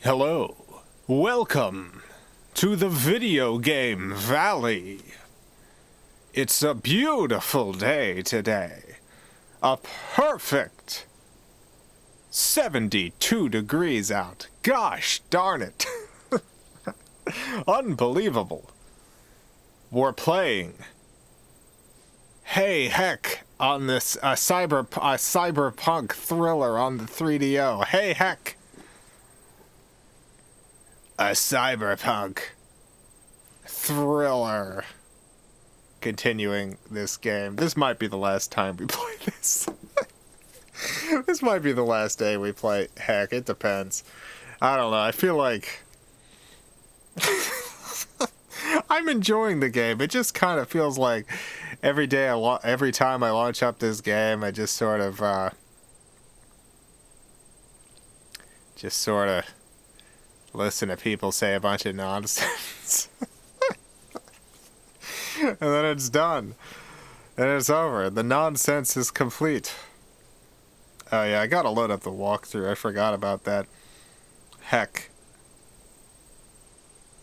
Hello, welcome to the video game valley. It's a beautiful day today. A perfect 72 degrees out. Gosh darn it. Unbelievable. We're playing Hey Heck on this cyberpunk thriller on the 3DO. Hey Heck. A cyberpunk thriller. Continuing this game. This might be the last time we play this. This might be the last day we play. Heck, it depends. I don't know. I feel like I'm enjoying the game. It just kind of feels like every time I launch up this game, I just sort of listen to people say a bunch of nonsense. And then it's done. And it's over. The nonsense is complete. Oh yeah, I gotta load up the walkthrough. I forgot about that. Heck.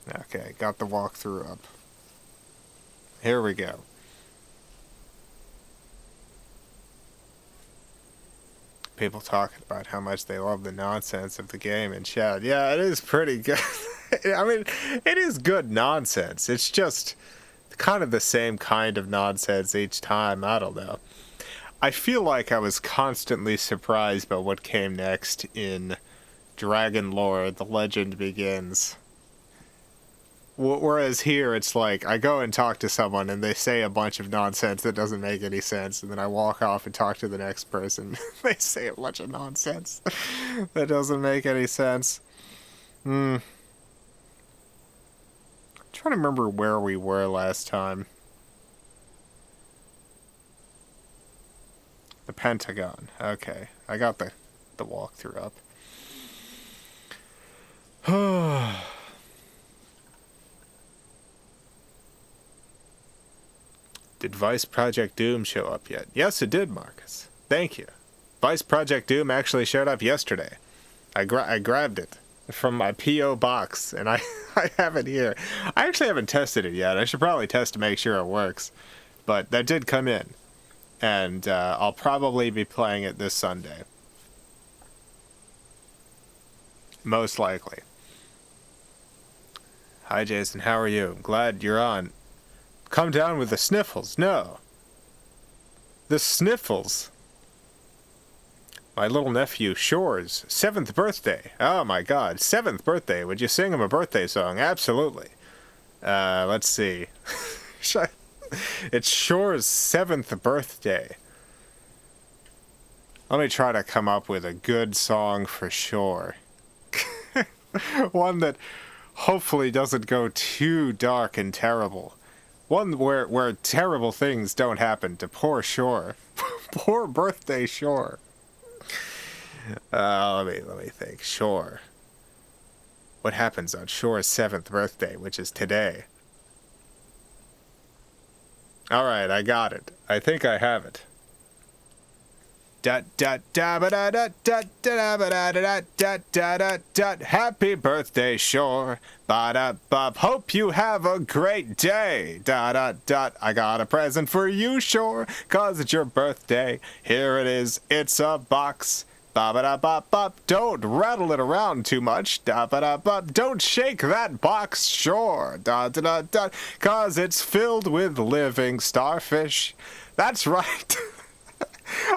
Okay, got the walkthrough up. Here we go. People talking about how much they love the nonsense of the game in chat. Yeah, it is pretty good. I mean, it is good nonsense. It's just kind of the same kind of nonsense each time. I don't know. I feel like I was constantly surprised by what came next in Dragon Lore, The Legend Begins. Whereas here, it's like, I go and talk to someone, and they say a bunch of nonsense that doesn't make any sense, and then I walk off and talk to the next person. They say a bunch of nonsense that doesn't make any sense. I'm trying to remember where we were last time. The Pentagon. Okay, I got the walkthrough up. Did Vice Project Doom show up yet? Yes, it did, Marcus. Thank you. Vice Project Doom actually showed up yesterday. I grabbed it from my P.O. box, and I have it here. I actually haven't tested it yet. I should probably test to make sure it works. But that did come in. And I'll probably be playing it this Sunday. Most likely. Hi, Jason. How are you? I'm glad you're on. Come down with the sniffles. No. The sniffles. My little nephew, Shore's 7th birthday. Oh my god, 7th birthday. Would you sing him a birthday song? Absolutely. Let's see. It's Shore's 7th birthday. Let me try to come up with a good song for Shore. One that hopefully doesn't go too dark and terrible. One where terrible things don't happen to poor Shore. Poor birthday Shore. Let me think. Shore. What happens on Shore's 7th birthday, which is today? Alright, I got it. I think I have it. Happy birthday, Shore. Ba-da-bub. Hope you have a great day. I got a present for you, Shore, 'cause it's your birthday. Here it is. It's a box. Ba-ba-da-bop-bop. Don't rattle it around too much. Da-ba-da-bop. Don't shake that box, Shore. Da-da-da-da. 'Cause it's filled with living starfish. That's right.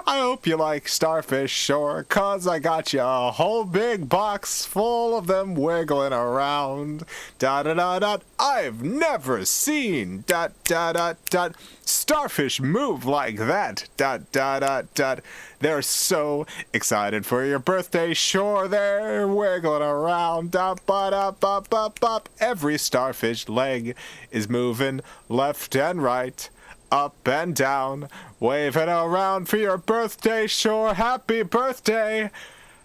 I hope you like starfish, Shore, 'cause I got you a whole big box full of them wiggling around. Da-da-da-da. I've never seen da-da-da-da. Starfish move like that. Da-da-da-da. They're so excited for your birthday, Shore. They're wiggling around. Da-ba-da-ba-ba-bop. Every starfish leg is moving left and right, up and down, waving around for your birthday, Shore. Happy birthday.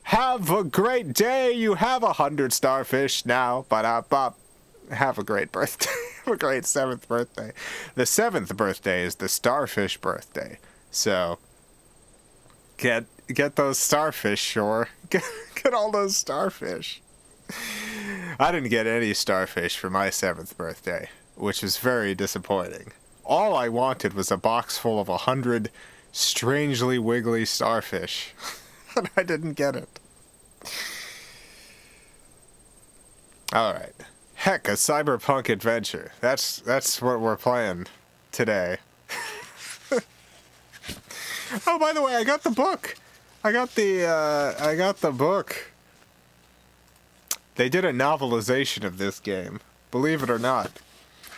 Have a great day. You have 100 starfish now. Ba-da-bop. Have a great birthday. Have a great 7th birthday. The 7th birthday is the starfish birthday. So, get those starfish, Shore. Get all those starfish. I didn't get any starfish for my 7th birthday, which was very disappointing. All I wanted was a box full of 100 strangely wiggly starfish, and I didn't get it. Alright. Heck, a cyberpunk adventure. That's what we're playing today. Oh, by the way, I got the book. I got the book. They did a novelization of this game. Believe it or not.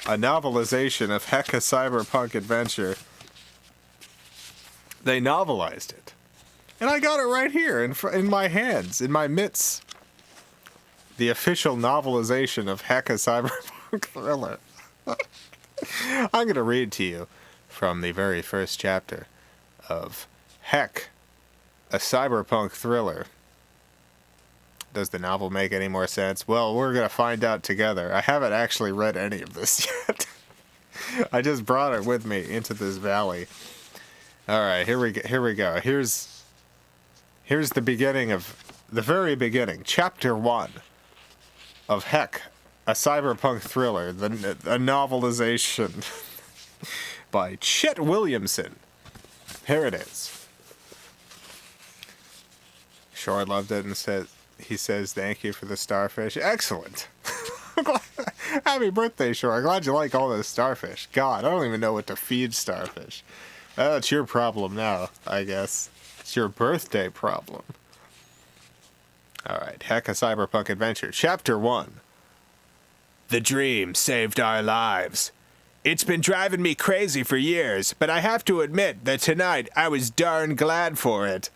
A novelization of Heck, a Cyberpunk Adventure. They novelized it. And I got it right here in my hands, in my mitts. The official novelization of Heck, a Cyberpunk Thriller. I'm going to read to you from the very first chapter of Heck, a Cyberpunk Thriller. Does the novel make any more sense? Well, we're going to find out together. I haven't actually read any of this yet. I just brought it with me into this valley. All right, here we go. Here's the beginning of the very beginning, chapter 1 of Heck, a Cyberpunk Thriller, a novelization by Chet Williamson. Here it is. Shore loved it and he says thank you for the starfish. Excellent. Happy birthday, Shore. I'm glad you like all those starfish. God, I don't even know what to feed starfish. That's your problem now, I guess. It's your birthday problem. Alright, Heck, a Cyberpunk Adventure. Chapter 1. The dream saved our lives. It's been driving me crazy for years, but I have to admit that tonight I was darn glad for it.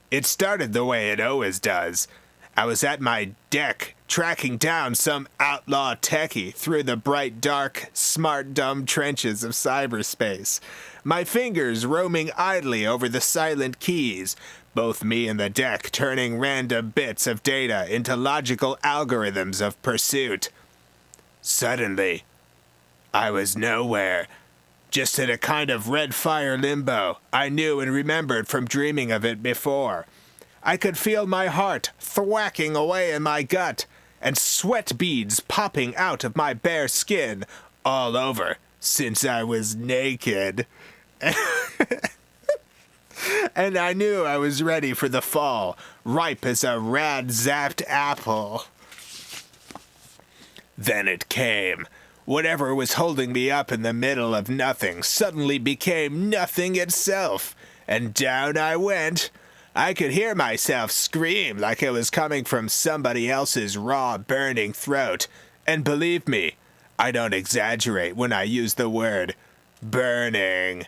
It started the way it always does. I was at my deck, tracking down some outlaw techie through the bright, dark, smart, dumb trenches of cyberspace. My fingers roaming idly over the silent keys, both me and the deck turning random bits of data into logical algorithms of pursuit. Suddenly, I was nowhere, just in a kind of red fire limbo I knew and remembered from dreaming of it before. I could feel my heart thwacking away in my gut, and sweat beads popping out of my bare skin all over, since I was naked. And I knew I was ready for the fall, ripe as a rad-zapped apple. Then it came. Whatever was holding me up in the middle of nothing suddenly became nothing itself, and down I went. I could hear myself scream like it was coming from somebody else's raw, burning throat. And believe me, I don't exaggerate when I use the word burning.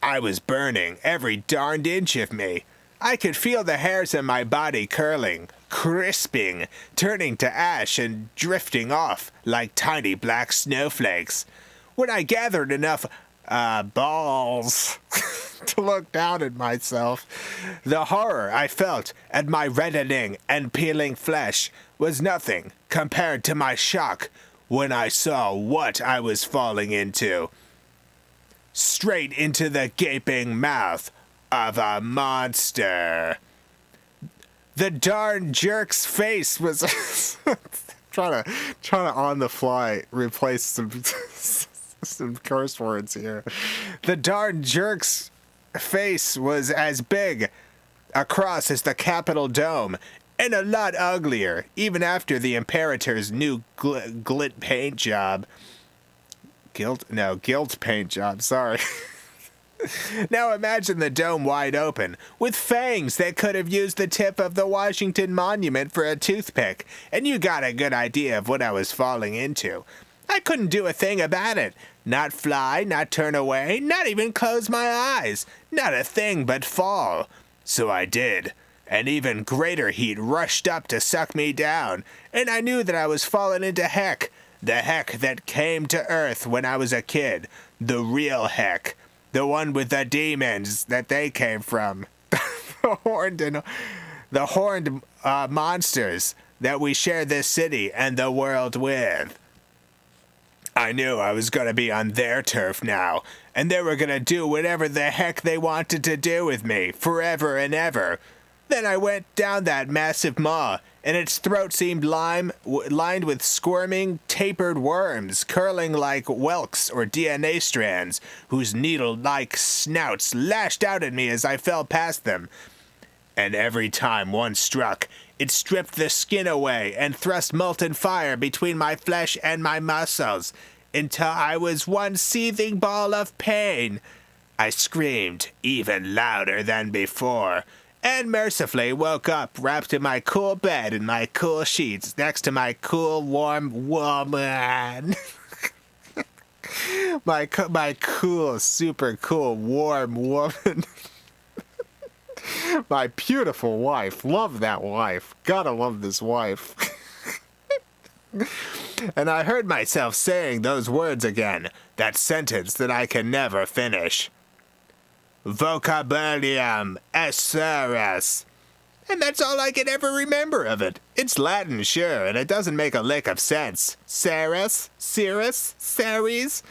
I was burning every darned inch of me. I could feel the hairs on my body curling, crisping, turning to ash and drifting off like tiny black snowflakes. When I gathered enough balls to look down at myself, the horror I felt at my reddening and peeling flesh was nothing compared to my shock when I saw what I was falling into. Straight into the gaping mouth of a monster. The darn jerk's face was trying to on the fly replace some curse words here. The darn jerk's face was as big across as the Capitol Dome, and a lot uglier, even after the Imperator's new glit paint job. Guilt paint job, sorry. Now imagine the dome wide open, with fangs that could have used the tip of the Washington Monument for a toothpick, and you got a good idea of what I was falling into. I couldn't do a thing about it. Not fly, not turn away, not even close my eyes. Not a thing but fall. So I did. An even greater heat rushed up to suck me down, and I knew that I was falling into Heck. The Heck that came to Earth when I was a kid. The real Heck. The one with the demons that they came from. the horned monsters that we share this city and the world with. I knew I was going to be on their turf now, and they were going to do whatever the heck they wanted to do with me, forever and ever. Then I went down that massive maw and its throat seemed lined with squirming, tapered worms, curling like whelks or DNA strands, whose needle-like snouts lashed out at me as I fell past them. And every time one struck, it stripped the skin away and thrust molten fire between my flesh and my muscles, until I was one seething ball of pain. I screamed even louder than before, and mercifully woke up wrapped in my cool bed and my cool sheets next to my cool, warm woman. my cool, super cool, warm woman. My beautiful wife. Love that wife. Gotta love this wife. And I heard myself saying those words again, that sentence that I can never finish. Vocabulum Assorted. And that's all I can ever remember of it. It's Latin, sure, and it doesn't make a lick of sense. Ceres? Ceres? Ceres?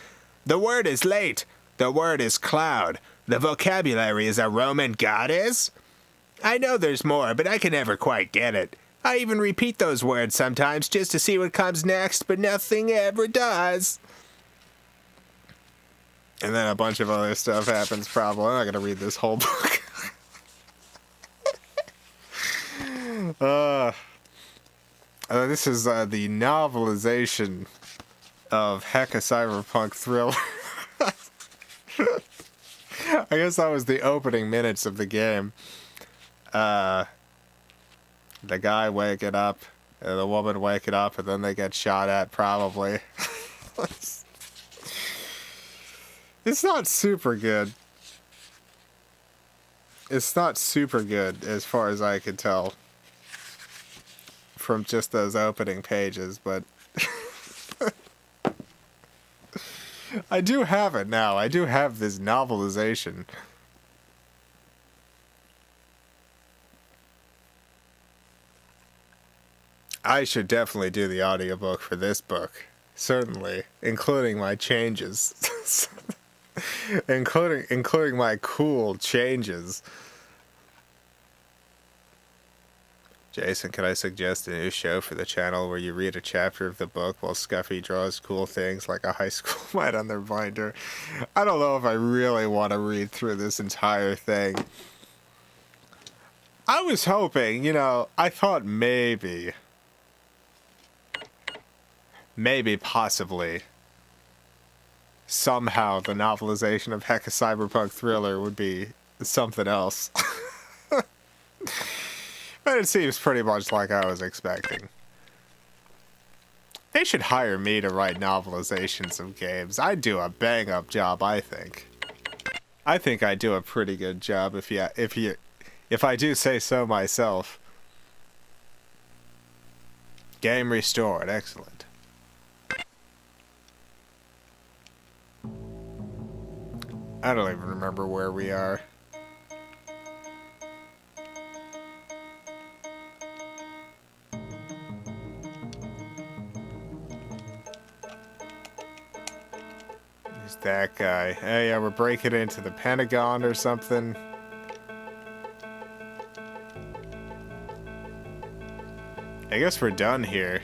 The word is late. The word is cloud. The vocabulary is a Roman goddess? I know there's more, but I can never quite get it. I even repeat those words sometimes just to see what comes next, but nothing ever does. And then a bunch of other stuff happens, probably. I'm not going to read this whole book. This is the novelization of Hecka Cyberpunk Thriller. I guess that was the opening minutes of the game. The guy waking up, and the woman waking up, and then they get shot at, probably. It's not super good. It's not super good, as far as I can tell, from just those opening pages, but I do have it now. I do have this novelization. I should definitely do the audiobook for this book. Certainly. Including my changes. including my cool changes. Jason, can I suggest a new show for the channel where you read a chapter of the book while Scuffy draws cool things like a high school might on their binder? I don't know if I really want to read through this entire thing. I was hoping, I thought maybe possibly, somehow the novelization of Hecka Cyberpunk Thriller would be something else. But it seems pretty much like I was expecting. They should hire me to write novelizations of games. I'd do a bang-up job, I think. I think I do a pretty good job if I do say so myself. Game restored, excellent. I don't even remember where we are. Who's that guy? Hey, yeah, we're breaking into the Pentagon or something. I guess we're done here.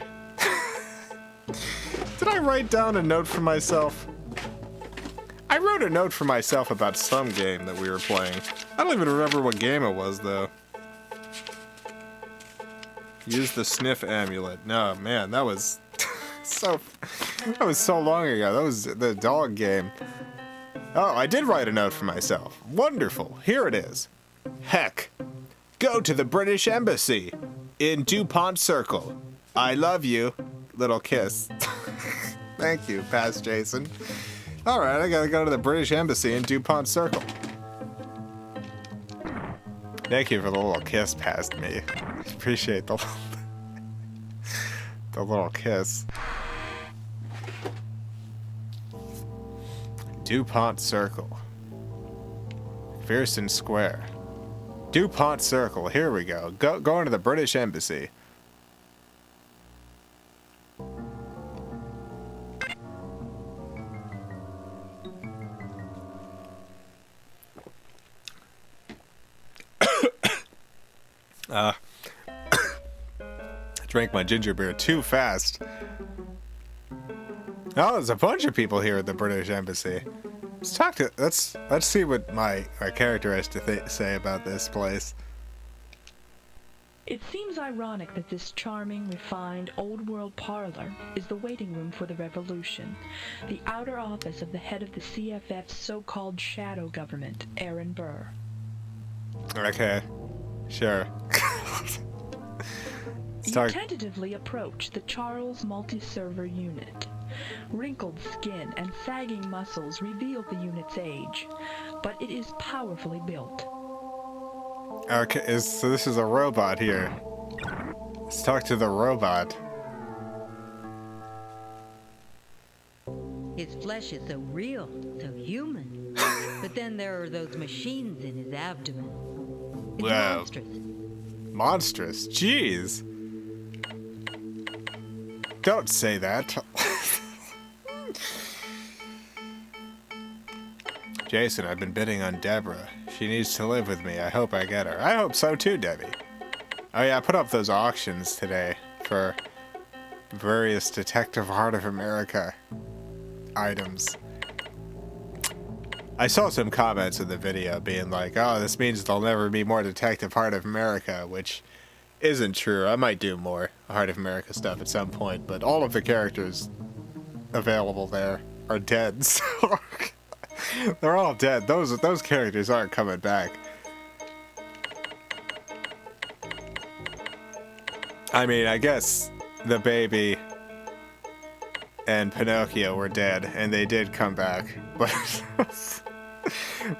Did I write down a note for myself? I wrote a note for myself about some game that we were playing. I don't even remember what game it was, though. Use the sniff amulet. No, man, that was that was so long ago. That was the dog game. Oh, I did write a note for myself. Wonderful. Here it is. Heck. Go to the British Embassy in DuPont Circle. I love you. Little kiss. Thank you, past Jason. Alright, I gotta go to the British Embassy in DuPont Circle. Thank you for the little kiss past me. Appreciate the little kiss. DuPont Circle. Fearston Square. DuPont Circle, here we go. Going to the British Embassy. Drank my ginger beer too fast. Oh, there's a bunch of people here at the British Embassy. Let's see what my character has to say about this place. It seems ironic that this charming, refined, old-world parlor is the waiting room for the revolution, the outer office of the head of the CFF's so-called shadow government, Aaron Burr. Okay, sure. You tentatively approach the Charles multi-server unit. Wrinkled skin and sagging muscles reveal the unit's age, but it is powerfully built. Okay, so this is a robot here. Let's talk to the robot. His flesh is so real, so human. But then there are those machines in his abdomen. It's monstrous. Monstrous? Jeez. Don't say that. Jason, I've been bidding on Deborah. She needs to live with me. I hope I get her. I hope so too, Debbie. Oh yeah, I put up those auctions today for various Detective Heart of America items. I saw some comments in the video being like, oh, this means there'll never be more Detective Heart of America, which isn't true. I might do more Heart of America stuff at some point, but all of the characters available there are dead, so they're all dead. Those characters aren't coming back. I mean, I guess the baby and Pinocchio were dead, and they did come back, but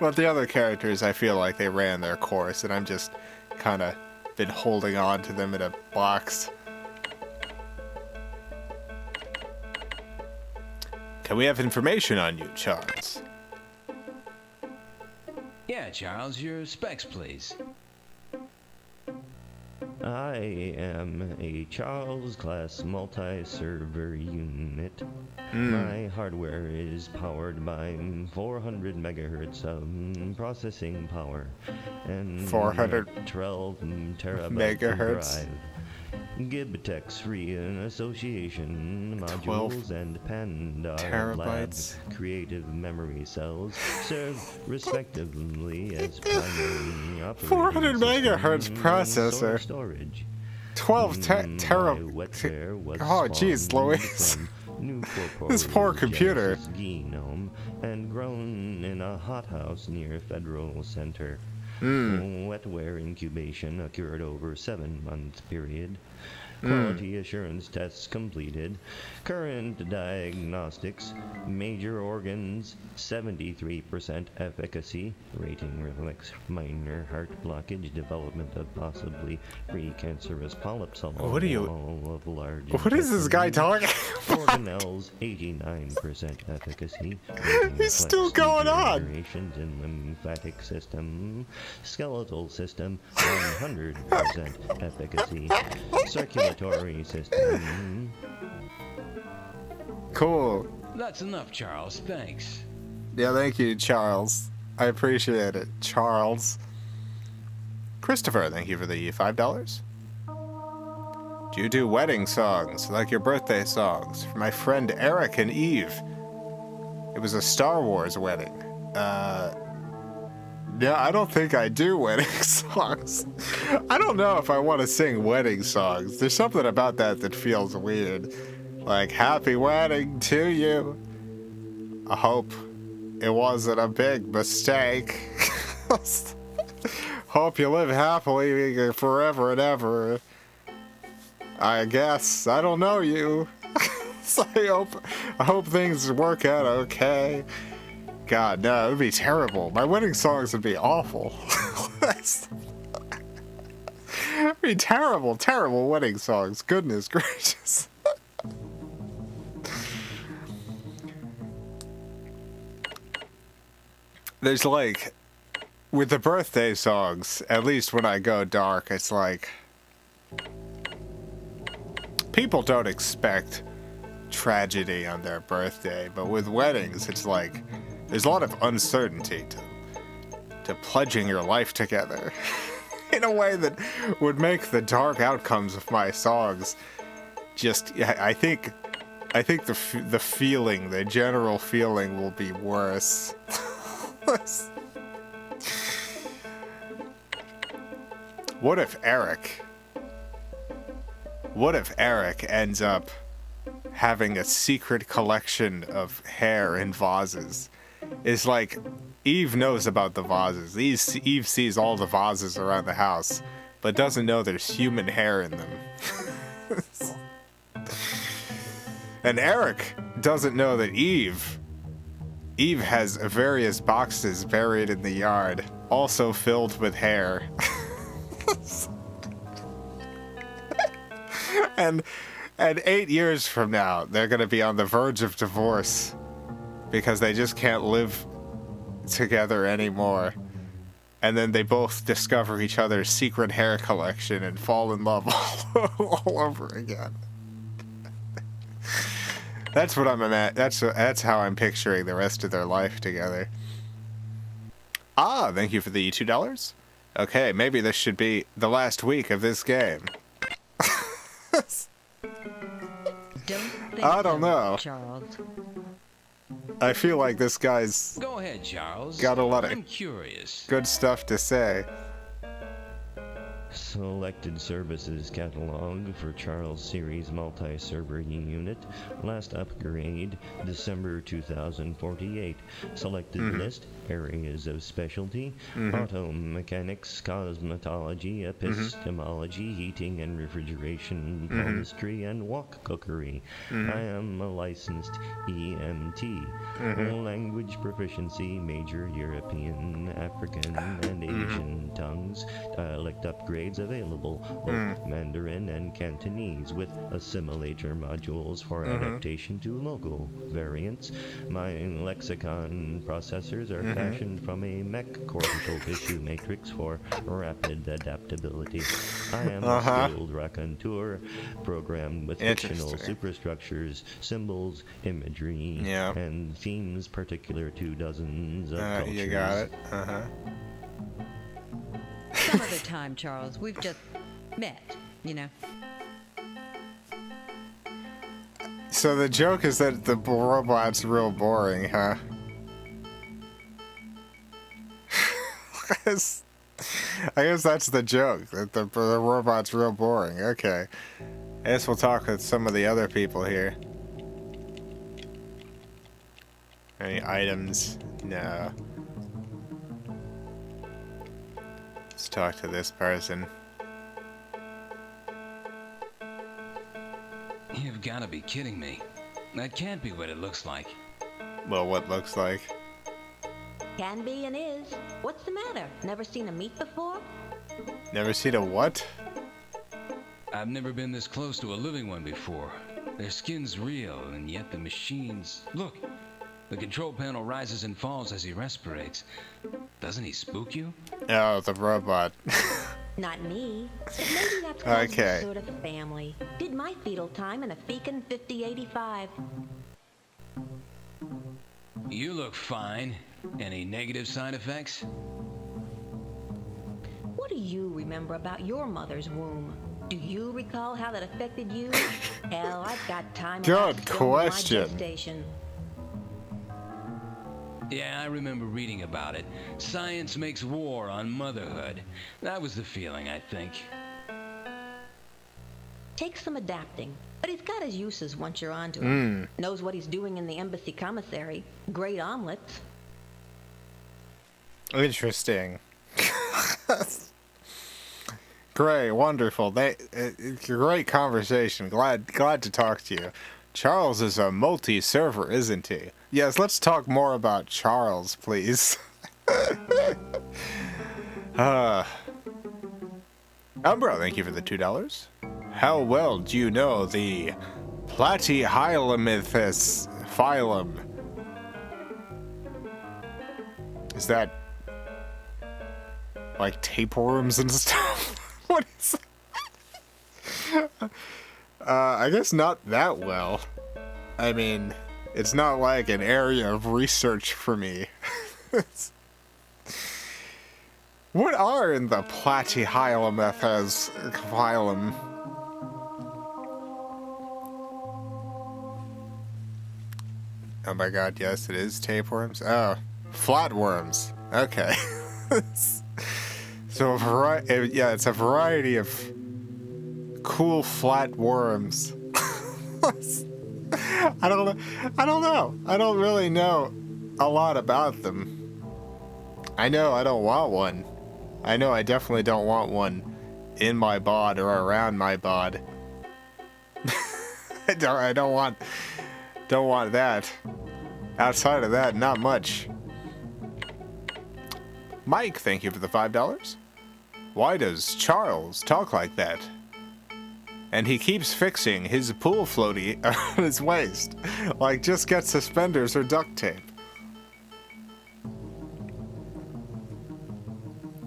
but the other characters, I feel like they ran their course, and I'm just kind of been holding on to them in a box. Can we have information on you, Charles? Yeah, Charles, your specs, please. I am a Charles class multi-server unit. My hardware is powered by 400 megahertz of processing power and 412 terabytes megahertz drive. Gibtex Free Association modules and Panda Labs creative memory cells serve respectively as primary operating 400 megahertz processor. Storage. 12 terabytes. Oh, jeez, Louise. This poor computer. Genome and grown in a hothouse near Federal Center. Wetware incubation occurred over 7-month period. Quality assurance tests completed. Current diagnostics. Major organs, 73% efficacy. Rating reflects minor heart blockage, development of possibly precancerous polyps along What are you? wall of large What is this guy talking? Organelles, 89% efficacy. He's still going on. Deteriorations in lymphatic system. Skeletal system, 100% efficacy. Circulatory system. Cool. That's enough, Charles. Thanks. Yeah, thank you, Charles. I appreciate it, Charles. Christopher, thank you for the $5. Do you do wedding songs, like your birthday songs? For my friend Eric and Eve. It was a Star Wars wedding. Yeah, I don't think I do wedding songs. I don't know if I want to sing wedding songs. There's something about that feels weird. Like, happy wedding to you. I hope it wasn't a big mistake. Hope you live happily forever and ever. I guess. I don't know you. So I hope things work out okay. God, no, it would be terrible. My wedding songs would be awful. It'd be terrible, terrible wedding songs. Goodness gracious. There's like, with the birthday songs, at least when I go dark, it's like, people don't expect tragedy on their birthday, but with weddings, it's like, there's a lot of uncertainty to pledging your life together. in a way that would make the dark outcomes of my songs just, I think the feeling, the general feeling will be worse. What if Eric ends up having a secret collection of hair in vases? It's like, Eve knows about the vases. Eve sees all the vases around the house, but doesn't know there's human hair in them. And Eric doesn't know that Eve has various boxes buried in the yard, also filled with hair. And 8 years from now, they're going to be on the verge of divorce because they just can't live together anymore. And then they both discover each other's secret hair collection and fall in love all over again. That's what that's how I'm picturing the rest of their life together. Ah, thank you for the $2. Okay, maybe this should be the last week of this game. I don't know. Charles. I feel like this guy's Go ahead, Charles. got a lot of I'm curious. good stuff to say. Selected services catalog for Charles Series multi-server unit. Last upgrade, December 2048. Selected list, areas of specialty, auto mechanics, cosmetology, epistemology, heating and refrigeration, chemistry, and wok cookery. I am a licensed EMT. Language proficiency, major European, African, and Asian tongues. Dialect upgrades available, both Mandarin and Cantonese, with assimilator modules for adaptation to local variants. My lexicon processors are fashioned from a mech cortical tissue matrix for rapid adaptability. I am a skilled raconteur, programmed with fictional superstructures, symbols, imagery, and themes particular to dozens of cultures. You got it. Some other time, Charles. We've just met, you know. So the joke is that the robot's real boring, huh? I guess that's the joke, that the robot's real boring. Okay. I guess we'll talk with some of the other people here. Any items? No. Let's talk to this person. You've got to be kidding me. That can't be what it looks like. Well, what looks like? Can be and is. What's the matter? Never seen a meat before? Never seen a what? I've never been this close to a living one before. Their skin's real, and yet the machines... Look! The control panel rises and falls as he respirates. Doesn't he spook you? Oh, the robot. Not me. But maybe that's 'cause Okay. we're sort of family. Did my fetal time in a feckin' 5085. You look fine. Any negative side effects? What do you remember about your mother's womb? Do you recall how that affected you? Hell, I've got time. Good question. Yeah, I remember reading about it. Science makes war on motherhood. That was the feeling, I think. Takes some adapting, but he's got his uses once you're onto him. Knows what he's doing in the embassy commissary. Great omelets. Interesting. Great, wonderful. Great conversation. Glad to talk to you. Charles is a multi-server, isn't he? Yes, let's talk more about Charles, please. Umbro, thank you for the $2. How well do you know the Platyhylomythus phylum? Is that like tapeworms and stuff? What is that? I guess not that well. I mean, it's not like an area of research for me. What are in the platyhylum? Oh my god, yes, it is tapeworms. Oh, flatworms. Okay. So it's a variety of cool flat worms. I don't know. I don't really know a lot about them. I know I don't want one. I know I definitely don't want one in my bod or around my bod. I don't want that. Outside of that, not much. Mike, thank you for the $5. Why does Charles talk like that? And he keeps fixing his pool floaty on his waist. Like, just get suspenders or duct tape.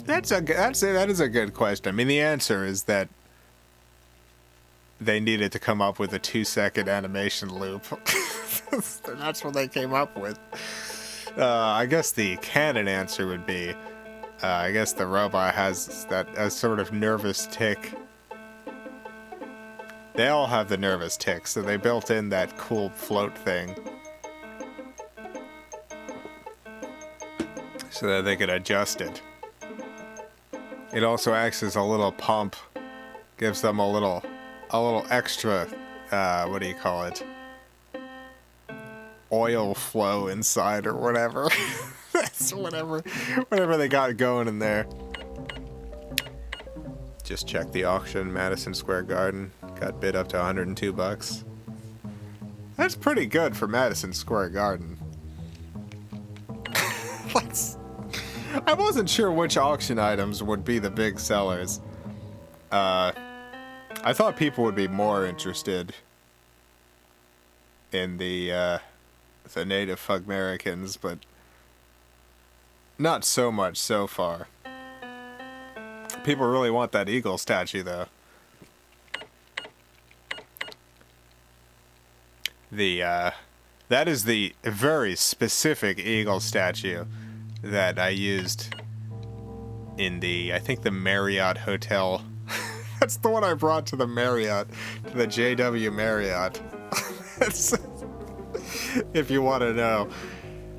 That is a good question. I mean, the answer is that they needed to come up with a 2-second animation loop. That's what they came up with. I guess the canon answer would be, I guess the robot has a sort of nervous tick. They all have the nervous tick, so they built in that cool float thing. So that they could adjust it. It also acts as a little pump. Gives them a little extra, what do you call it? Oil flow inside or whatever. That's whatever they got going in there. Just check the auction, Madison Square Garden. Got bid up to $102. That's pretty good for Madison Square Garden. I wasn't sure which auction items would be the big sellers. I thought people would be more interested in the Native Americans, but not so much so far. People really want that eagle statue, though. That is the very specific eagle statue that I used in I think the Marriott Hotel. That's the one I brought to the Marriott, to the JW Marriott. If you want to know.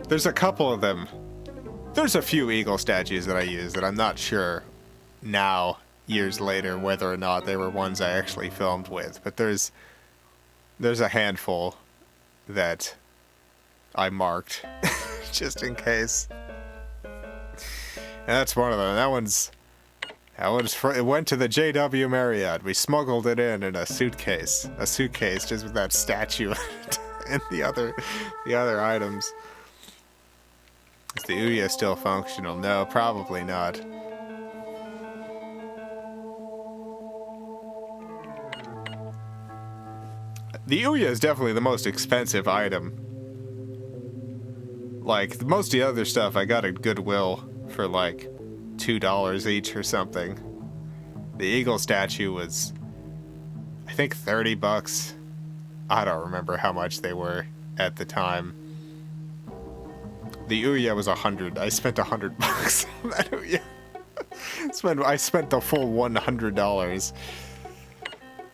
There's a couple of them. There's a few eagle statues that I use that I'm not sure now, years later, whether or not they were ones I actually filmed with. But there's a handful that I marked just in case. And that's one of them. It went to the JW Marriott. We smuggled it in a suitcase. A suitcase just with that statue and the other items. Is the Ouya still functional? No, probably not. The Ouya is definitely the most expensive item. Like, most of the other stuff I got at Goodwill for like $2 each or something. The eagle statue was, I think, $30. I don't remember how much they were at the time. The Ouya was $100. I spent $100 on that Ouya. I spent the full $100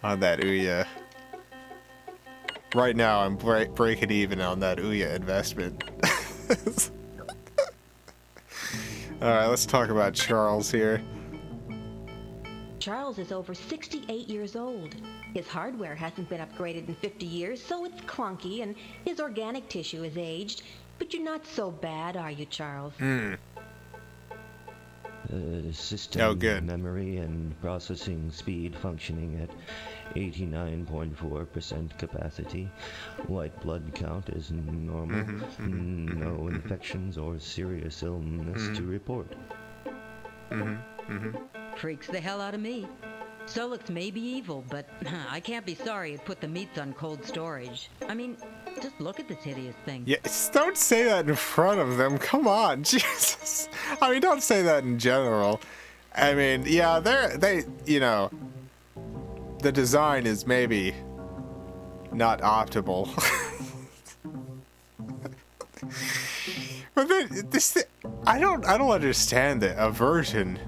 on that Ouya. Right now, I'm breaking even on that Ouya investment. Alright, let's talk about Charles here. Charles is over 68 years old. His hardware hasn't been upgraded in 50 years, so it's clunky, and his organic tissue is aged. But you're not so bad, are you, Charles? System good. memory and processing speed functioning at 89.4% capacity. White blood count is normal. No infections or serious illness to report. Freaks the hell out of me. Solix may be evil, but I can't be sorry it put the meats on cold storage. I mean, just look at this hideous thing. Yeah, don't say that in front of them. Come on, Jesus. I mean, don't say that in general. I mean, yeah, the design is maybe not optimal. But then I don't understand the aversion.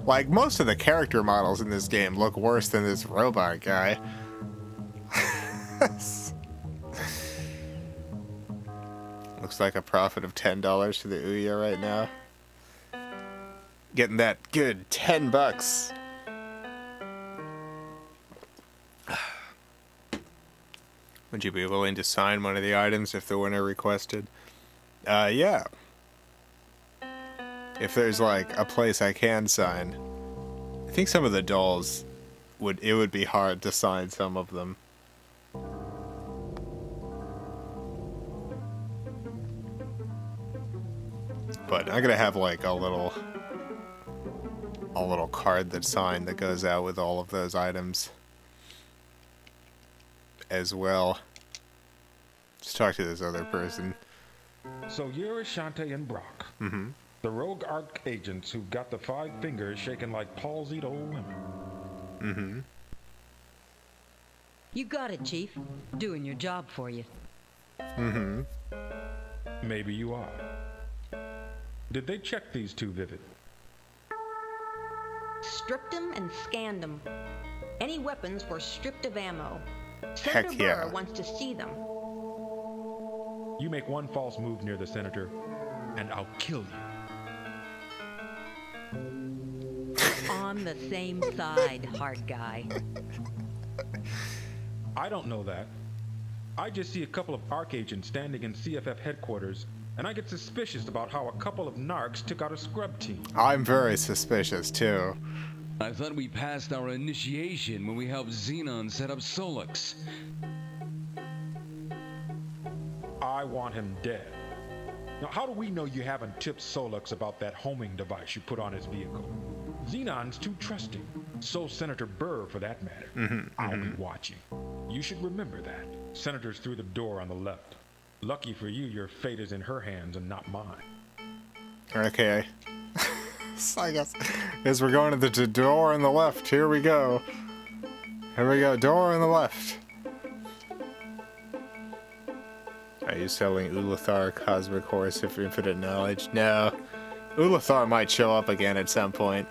Like, most of the character models in this game look worse than this robot guy. Looks like a profit of $10 to the Ouya right now. Getting that good $10. Would you be willing to sign one of the items if the winner requested? Yeah. If there's like a place I can sign. I think some of the dolls it would be hard to sign some of them. But I'm gonna have like a little card that's signed that goes out with all of those items as well. Let's talk to this other person. So you're Ashante and Brock. Mm-hmm. The rogue ARC agents who got the 5 fingers shaking like palsied old women. Mm-hmm. You got it, Chief. Doing your job for you. Mm-hmm. Maybe you are. Did they check these 2 Vivid? Stripped them and scanned them. Any weapons were stripped of ammo. Heck Senator yeah. Burr wants to see them. You make one false move near the senator, and I'll kill you. On the same side, hard guy. I don't know that. I just see a couple of ARC agents standing in CFF headquarters, and I get suspicious about how a couple of narcs took out a scrub team. I'm very suspicious too. I thought we passed our initiation when we helped Xenon set up Solux. I want him dead. Now, how do we know you haven't tipped Solux about that homing device you put on his vehicle? Xenon's too trusting. So Senator Burr, for that matter. I'll be watching. You should remember that. Senator's through the door on the left. Lucky for you, your fate is in her hands and not mine. Okay. So I guess we're going to the door on the left. Here we go. Here we go. Door on the left. Are you selling Ulathar Cosmic Horse of Infinite Knowledge? No. Ulathar might show up again at some point.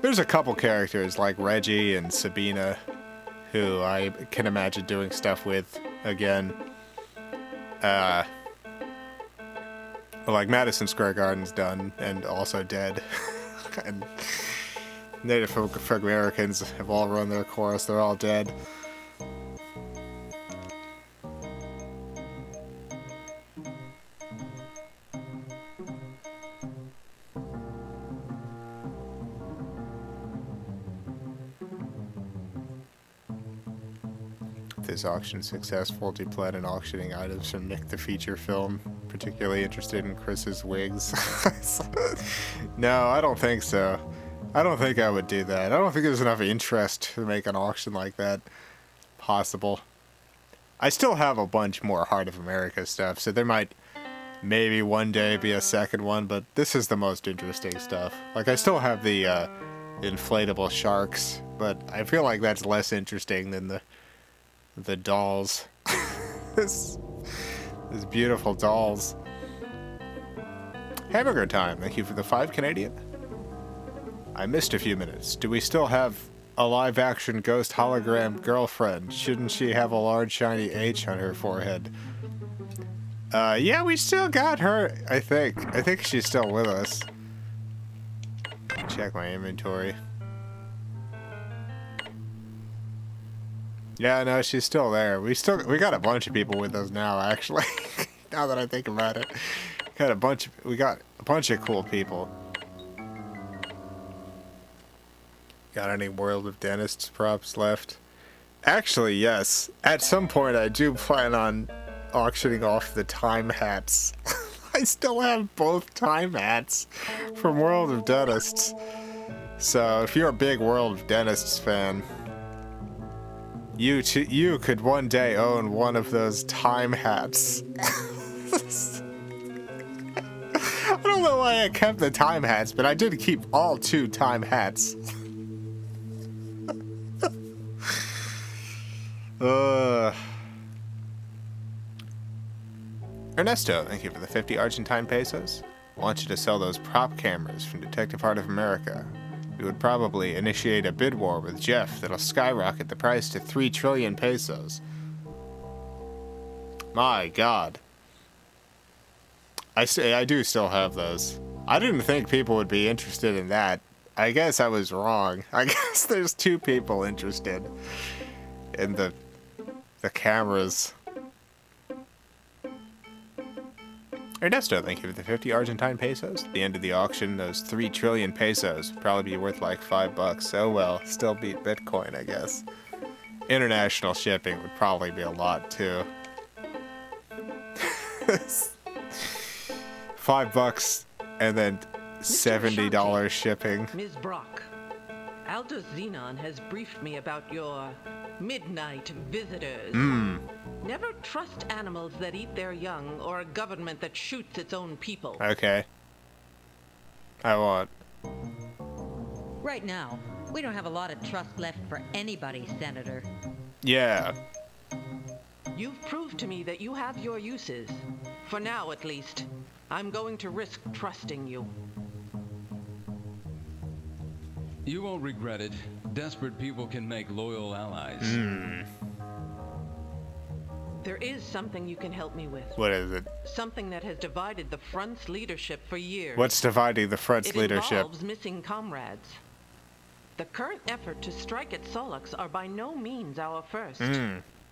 There's a couple characters like Reggie and Sabina who I can imagine doing stuff with again. Like Madison Square Garden's done and also dead. And Native Americans have all run their course. They're all dead. This auction successful. Do you plan on auctioning items from Nick the Feature Film? Particularly interested in Chris's wigs? No, I don't think so. I don't think I would do that. I don't think there's enough interest to make an auction like that possible. I still have a bunch more Heart of America stuff, so there might maybe one day be a second one, but this is the most interesting stuff. Like, I still have the inflatable sharks, but I feel like that's less interesting than the dolls. This beautiful dolls. Hamburger time. Thank you for the 5 Canadian. I missed a few minutes. Do we still have a live action ghost hologram girlfriend? Shouldn't she have a large shiny H on her forehead? Yeah, we still got her, I think. I think she's still with us. Check my inventory. Yeah, no, she's still there. We got a bunch of people with us now, actually. Now that I think about it. We got a bunch of cool people. Got any World of Dentists props left? Actually, yes. At some point, I do plan on auctioning off the time hats. I still have both time hats from World of Dentists. So, if you're a big World of Dentists fan, you could one day own one of those time hats. I don't know why I kept the time hats, but I did keep all 2 time hats. Ernesto, thank you for the 50 Argentine pesos. I want you to sell those prop cameras from Detective Heart of America. We would probably initiate a bid war with Jeff that'll skyrocket the price to 3 trillion pesos. My God. I do still have those. I didn't think people would be interested in that. I guess I was wrong. I guess there's 2 people interested in the cameras. Ernesto, thank you for the 50 Argentine pesos. At the end of the auction, those 3 trillion pesos would probably be worth like $5. Oh well, still beat Bitcoin, I guess. International shipping would probably be a lot too. $5 and then $70 shipping. Ms. Brock, Aldo Xenon has briefed me about your midnight visitors. Never trust animals that eat their young or a government that shoots its own people. Okay. I won't. Right now, we don't have a lot of trust left for anybody, Senator. Yeah. You've proved to me that you have your uses. For now, at least. I'm going to risk trusting you. You won't regret it. Desperate people can make loyal allies. There is something you can help me with. What is it? Something that has divided the Front's leadership for years. What's dividing the Front's leadership? It involves missing comrades. The current effort to strike at Solux are by no means our first.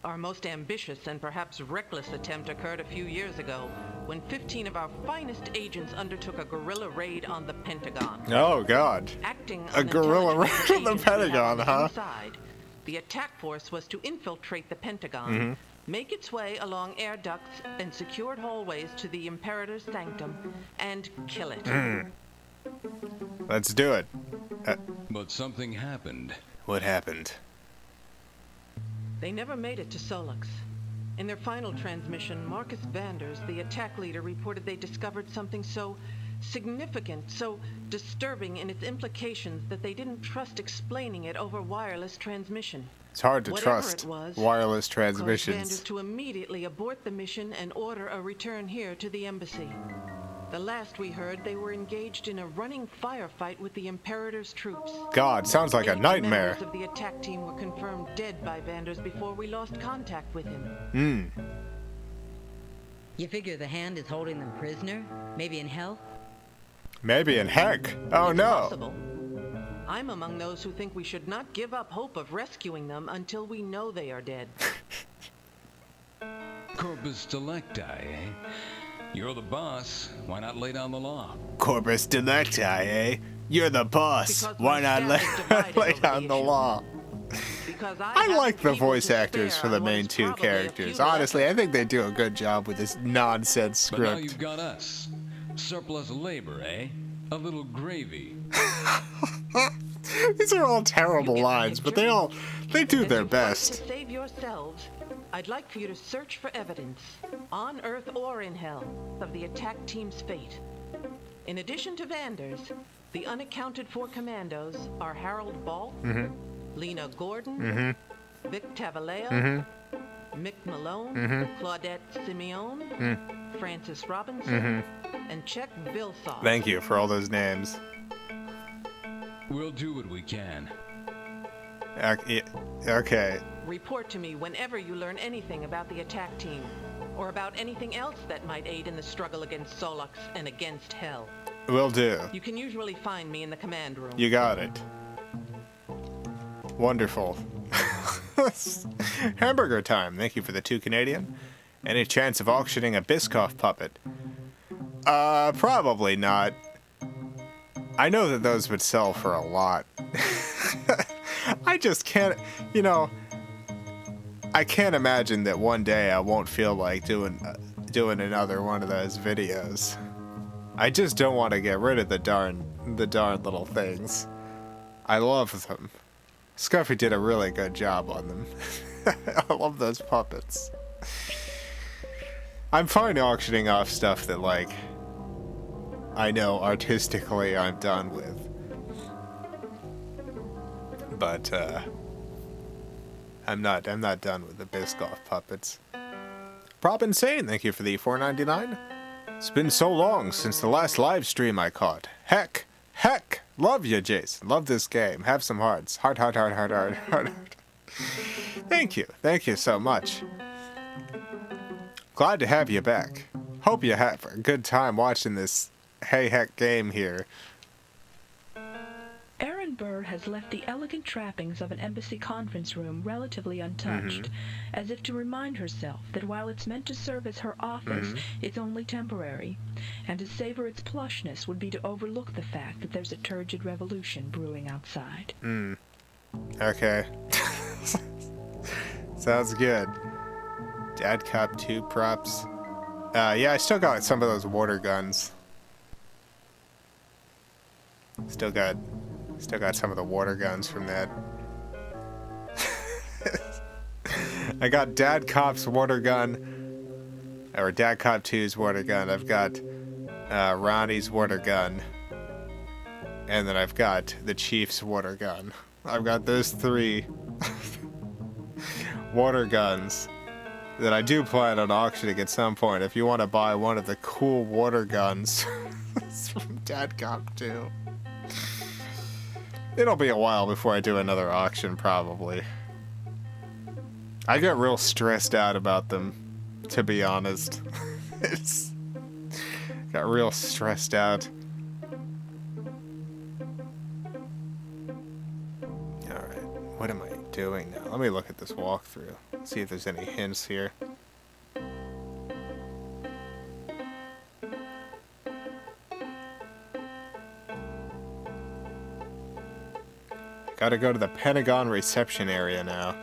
Our most ambitious and perhaps reckless attempt occurred a few years ago, when 15 of our finest agents undertook a guerrilla raid on the Pentagon. Oh, God. Acting A guerrilla raid on the agents we had Pentagon, huh? inside, the attack force was to infiltrate the Pentagon, make its way along air ducts and secured hallways to the Imperator's sanctum, and kill it. Let's do it. But something happened. What happened? They never made it to Solux. In their final transmission, Marcus Vanders, the attack leader, reported they discovered something so significant, so disturbing in its implications that they didn't trust explaining it over wireless transmission. It's hard to Whatever trust it was, wireless caused transmissions. Vanders to immediately abort the mission and order a return here to the embassy. The last we heard, they were engaged in a running firefight with the Imperator's troops. God, sounds like a 8 nightmare. members of the attack team were confirmed dead by Vanders before we lost contact with him. You figure the Hand is holding them prisoner? Maybe in hell? Maybe in heck. Oh It's no. possible. I'm among those who think we should not give up hope of rescuing them until we know they are dead. Corpus delicti, eh? You're the boss. Why not lay down the law? Corpus delicti, eh? You're the boss. Because Why my not staff is divided lay over down the the issue. law? Because I have like the people voice to actors spare for the on what main is 2 probably a characters. futile Honestly, effort. I think they do a good job with this nonsense But now script. you've got us. Surplus labor, eh? A little gravy. These are all terrible You get the lines, but picture? they do As their you fight best. To save yourselves, I'd like for you to search for evidence, on Earth or in Hell, of the attack team's fate. In addition to Vanders, the unaccounted for commandos are Harold Ball, Lena Gordon, Vic Tavaleo, Mick Malone, Claudette Simeone, Francis Robinson, and Czech Vilsaw. Thank you for all those names. We'll do what we can. Okay. Report to me whenever you learn anything about the attack team, or about anything else that might aid in the struggle against Solux and against Hell. Will do. You can usually find me in the command room. You got it. Wonderful. Hamburger time. Thank you for the 2 Canadian. Any chance of auctioning a Biscoff puppet? Probably not. I know that those would sell for a lot. I just can't, I can't imagine that one day I won't feel like doing another one of those videos. I just don't want to get rid of the darn little things. I love them. Scuffy did a really good job on them. I love those puppets. I'm fine auctioning off stuff that, like, I know artistically I'm done with. But, I'm not done with the Biscoff puppets. Prop Insane, thank you for the $4.99. It's been so long since the last live stream I caught. Heck. Love you, Jason. Love this game. Have some hearts. Heart. Thank you so much. Glad to have you back. Hope you have a good time watching this hey heck game here. Aaron Burr has left the elegant trappings of an embassy conference room relatively untouched, as if to remind herself that while it's meant to serve as her office, it's only temporary, and to savor its plushness would be to overlook the fact that there's a turgid revolution brewing outside. Okay. Sounds good. Dad Cop 2 props. Yeah, I still got some of those water guns. Still got some of the water guns from that. I got Dad Cop's water gun, or Dad Cop 2's water gun. I've got Ronnie's water gun, and then I've got the Chief's water gun. I've got those 3 water guns that I do plan on auctioning at some point. If you want to buy one of the cool water guns from Dad Cop 2. It'll be a while before I do another auction, probably. I get real stressed out about them, to be honest. Got real stressed out. Alright, what am I doing now? Let me look at this walkthrough. See if there's any hints here. Gotta go to the Pentagon reception area now.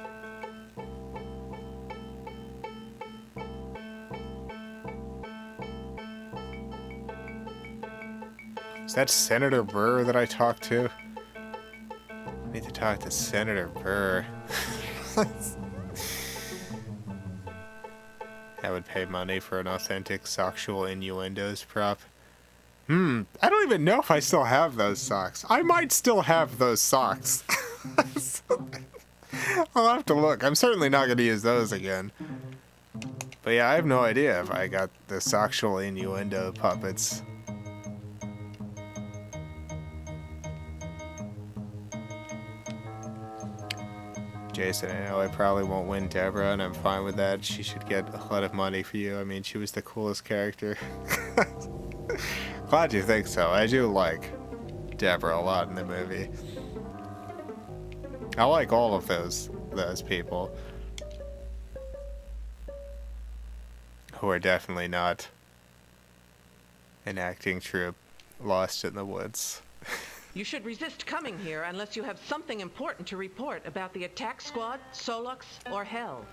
Is that Senator Burr that I talked to? I need to talk to Senator Burr. I would pay money for an authentic sexual innuendos prop. I don't even know if I still have those socks. I might still have those socks. I'll have to look. I'm certainly not going to use those again. But yeah, I have no idea if I got the sexual innuendo puppets. Jason, I know I probably won't win Deborah, and I'm fine with that. She should get a lot of money for you. I mean, she was the coolest character. Glad you think so. I do like Deborah a lot in the movie. I like all of those people who are definitely not an acting troupe lost in the woods. You should resist coming here unless you have something important to report about the attack squad, Solux, or Hell.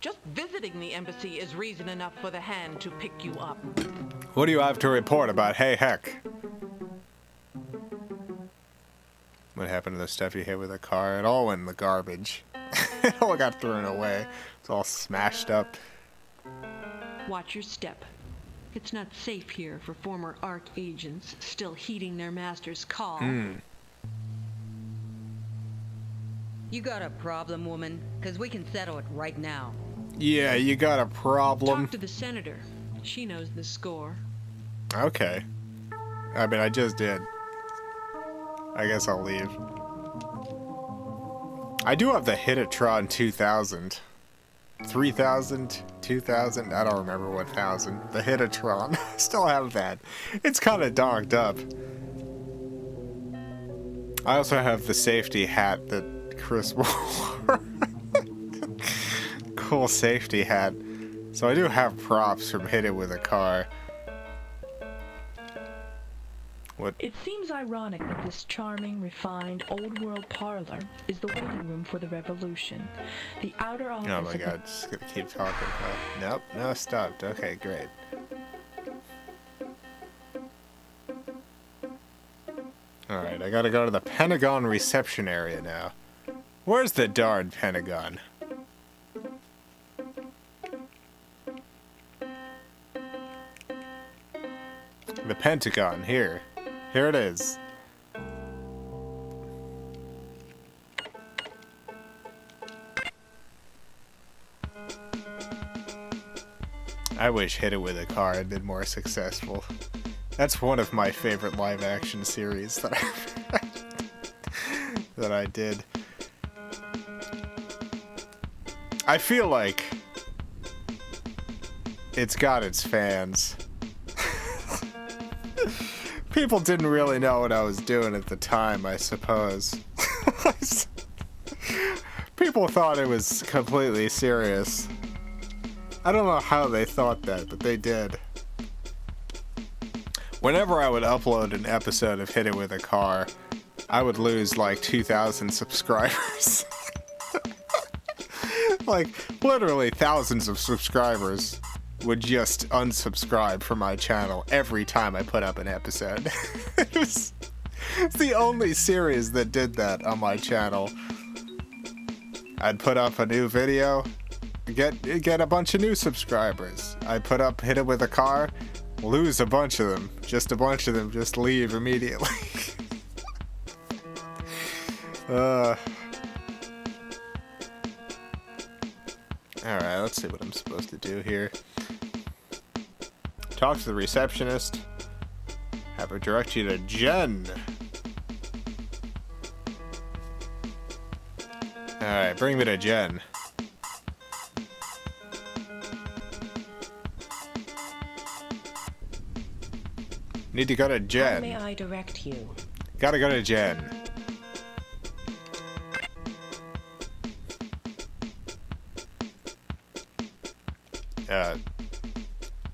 Just visiting the embassy is reason enough for the hand to pick you up. What do you have to report about Hey Heck? What happened to the stuff you hit with a car? It all went in the garbage. It all got thrown away. It's all smashed up. Watch your step. It's not safe here for former ARC agents still heeding their master's call. You got a problem, woman? 'Cause we can settle it right now. Yeah, you got a problem. Talk to the senator. She knows the score. Okay. I mean, I just did. I guess I'll leave. I do have the Hitatron 2000. 3000? 2000? I don't remember what thousand. The Hitatron. Still have that. It's kind of dogged up. I also have the safety hat that Chris wore. Cool safety hat. So I do have props from Hit It With a Car. What? It seems ironic that this charming, refined, old-world parlor is the waiting room for the revolution. The outer office. Oh my god, just gonna keep talking. Nope, no, stopped. Okay, great. Alright, I gotta go to the Pentagon reception area now. Where's the darn Pentagon? The Pentagon, here. Here it is. I wish Hit It With a Car had been more successful. That's one of my favorite live-action series that that I did. I feel like it's got its fans. People didn't really know what I was doing at the time, I suppose. People thought it was completely serious. I don't know how they thought that, but they did. Whenever I would upload an episode of Hit It With a Car, I would lose like 2,000 subscribers. Like, literally thousands of subscribers would just unsubscribe from my channel every time I put up an episode. It's the only series that did that on my channel. I'd put up a new video, get a bunch of new subscribers. I'd put up Hit It With a Car, lose a bunch of them. Just a bunch of them just leave immediately. Alright, let's see what I'm supposed to do here. Talk to the receptionist. Have her direct you to Jen. Alright, bring me to Jen. Need to go to Jen. How may I direct you? Gotta go to Jen.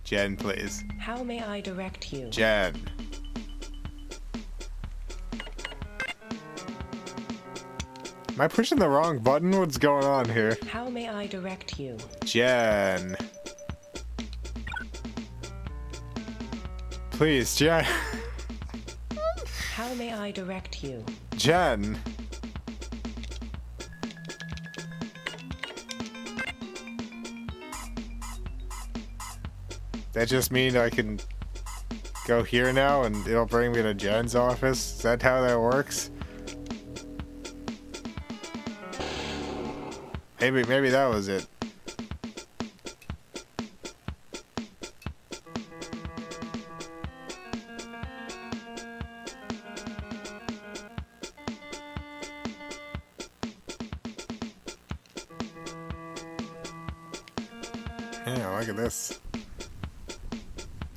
Jen, please. How may I direct you? Jen. Am I pushing the wrong button? What's going on here? How may I direct you? Jen. Please, Jen. How may I direct you? Jen. That just mean I can go here now and it'll bring me to Jen's office? Is that how that works? Maybe that was it. Yeah, look at this.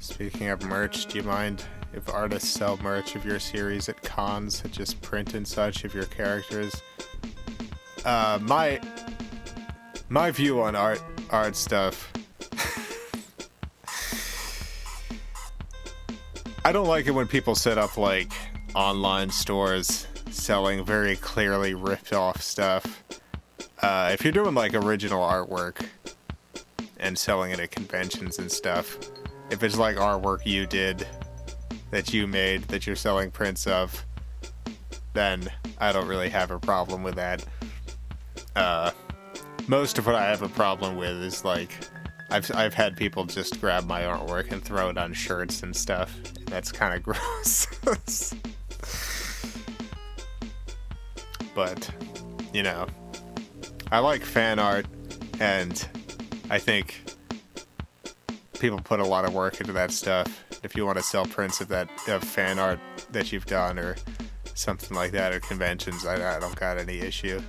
Speaking of merch, do you mind if artists sell merch of your series at cons that just print and such of your characters? My view on art stuff. I don't like it when people set up like online stores selling very clearly ripped off stuff. If you're doing like original artwork and selling it at conventions and stuff, if it's like artwork you did, that you made, that you're selling prints of, then I don't really have a problem with that. Most of what I have a problem with is like, I've had people just grab my artwork and throw it on shirts and stuff. That's kind of gross. But, you know, I like fan art, and I think people put a lot of work into that stuff. If you want to sell prints of fan art that you've done or something like that at conventions, I don't got any issue.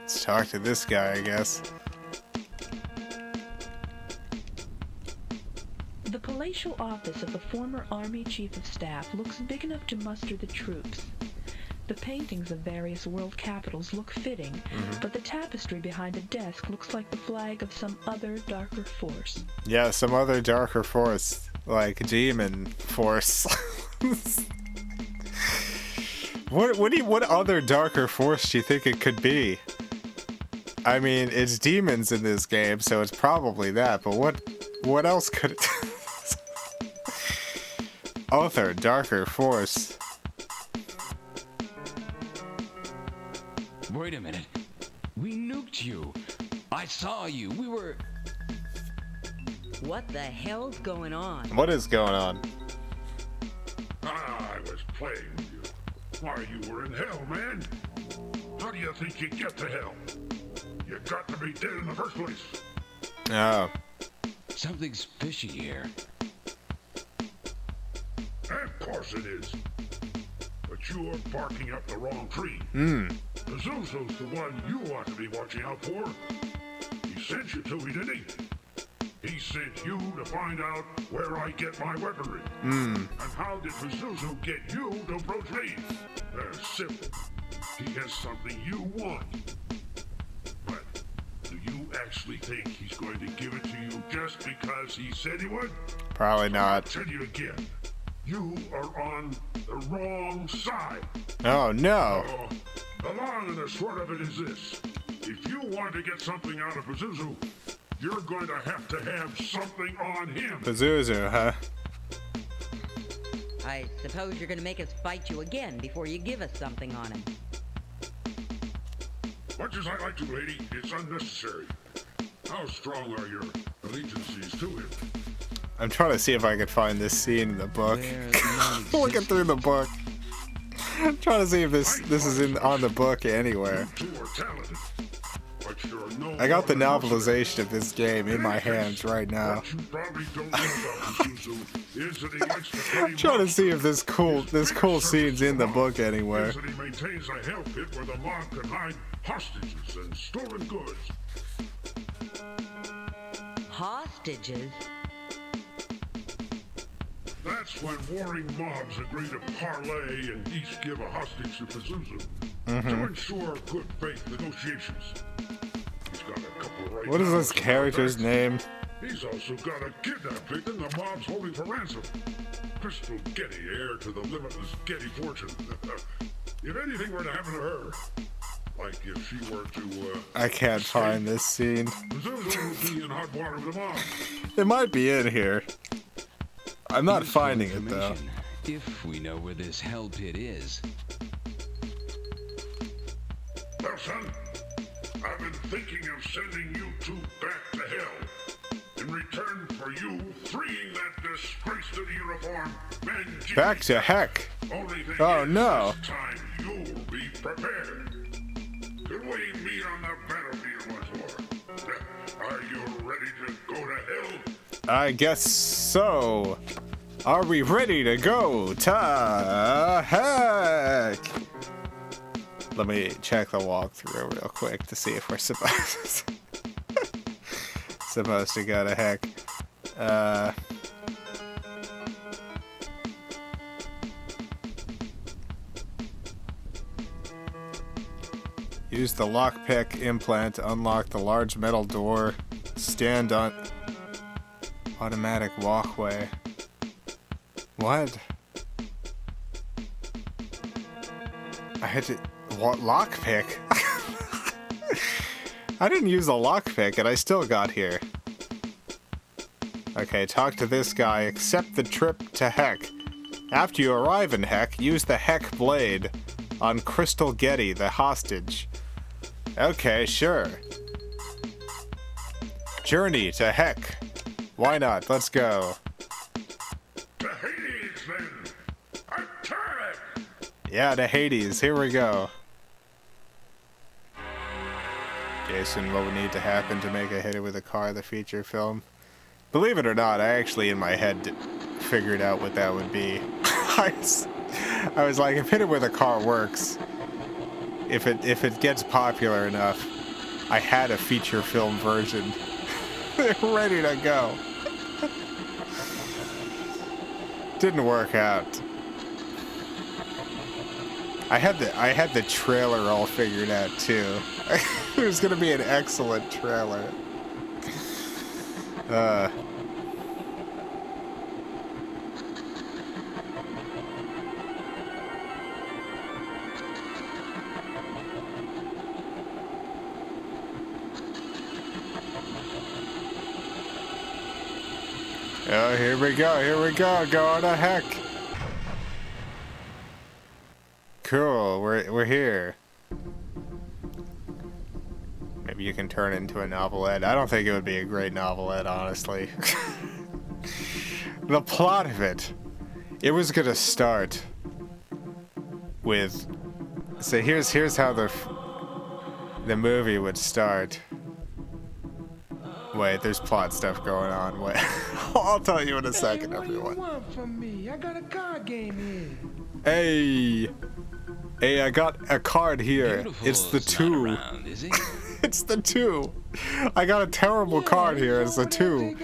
Let's talk to this guy, I guess. The palatial office of the former Army Chief of Staff looks big enough to muster the troops. The paintings of various world capitals look fitting, but the tapestry behind the desk looks like the flag of some other darker force. Yeah, some other darker force, like demon force. What other darker force do you think it could be? I mean, it's demons in this game, so it's probably that, but what else could it other darker force? Wait a minute. We nuked you. I saw you. We were... What the hell's going on? What is going on? I was playing with you. Why, you were in hell, man. How do you think you get to hell? You got to be dead in the first place. Oh. Something's fishy here. Of course it is. But you're barking up the wrong tree. Pazuzu's the one you ought to be watching out for. He sent you to me, didn't he? He sent you to find out where I get my weaponry. And how did Pazuzu get you to approach me? Simple. He has something you want. But do you actually think he's going to give it to you just because he said he would? Probably not. I'll tell you again. You are on the wrong side. Oh, no. The long and the short of it is this. If you want to get something out of Pazuzu, you're going to have something on him. Pazuzu, huh? I suppose you're gonna make us fight you again before you give us something on him. Much as I like to, lady, it's unnecessary. How strong are your allegiances to him? I'm trying to see if I could find this scene in the book. Looking through the book. I'm trying to see if this is on the book anywhere. You two are talented, but you're no I got the more than novelization of this game in my hands right now. What you probably don't know about Pazuzu is that he likes to play I'm trying to see if this cool scene's in the book anywhere. is that he maintains a hell pit where the mob can hide hostages and stolen goods. Hostages? That's when warring mobs agree to parlay and each give a hostage to Pazuzu to ensure good faith negotiations. He's got a couple of right What is now this as a character's matter of name? fact. He's also got a kidnapped victim the mob's holding for ransom. Crystal Getty, heir to the limitless Getty fortune. If anything were to happen to her, like if she were to, I can't find this scene. Pazuzu would be in hot water with the mob. It might be in here. I'm not Useful finding it though. information, if we know where this hell pit is. Well, son, I've been thinking of sending you two back to hell in return for you freeing that disgrace to the uniform, Manji. Back to heck. Only thing Oh, is, no. This time you'll be prepared. Could we meet on the battlefield once more? Are you ready to go to hell? I guess so. Are we ready to go to heck? Let me check the walkthrough real quick to see if we're supposed to go to heck. Use the lockpick implant to unlock the large metal door. Stand on automatic walkway. What? I had to... What? Lockpick? I didn't use a lockpick and I still got here. Okay, talk to this guy. Accept the trip to Heck. After you arrive in Heck, use the Heck blade on Crystal Getty, the hostage. Okay, sure. Journey to Heck. Why not? Let's go. To Hades, then. Attack! Yeah, to Hades. Here we go. Jason, what would need to happen to make a hit it with a car, the feature film? Believe it or not, I actually in my head figured out what that would be. I was like, if hit it with a car works, if it gets popular enough, I had a feature film version. They're ready to go. Didn't work out. I had the trailer all figured out too. It was gonna be an excellent trailer. Oh, here we go, going to Heck. Cool, we're here. Maybe you can turn it into a novelette. I don't think it would be a great novelette, honestly. The plot of it was gonna start with. So here's how the. the movie would start. Wait, there's plot stuff going on. Wait, I'll tell you in a second, everyone. What do you want from me? I got a card game here. Hey, I got a card here. Beautiful It's the is not 2. around, is he? It's the 2. I got a terrible card here. It's the 2.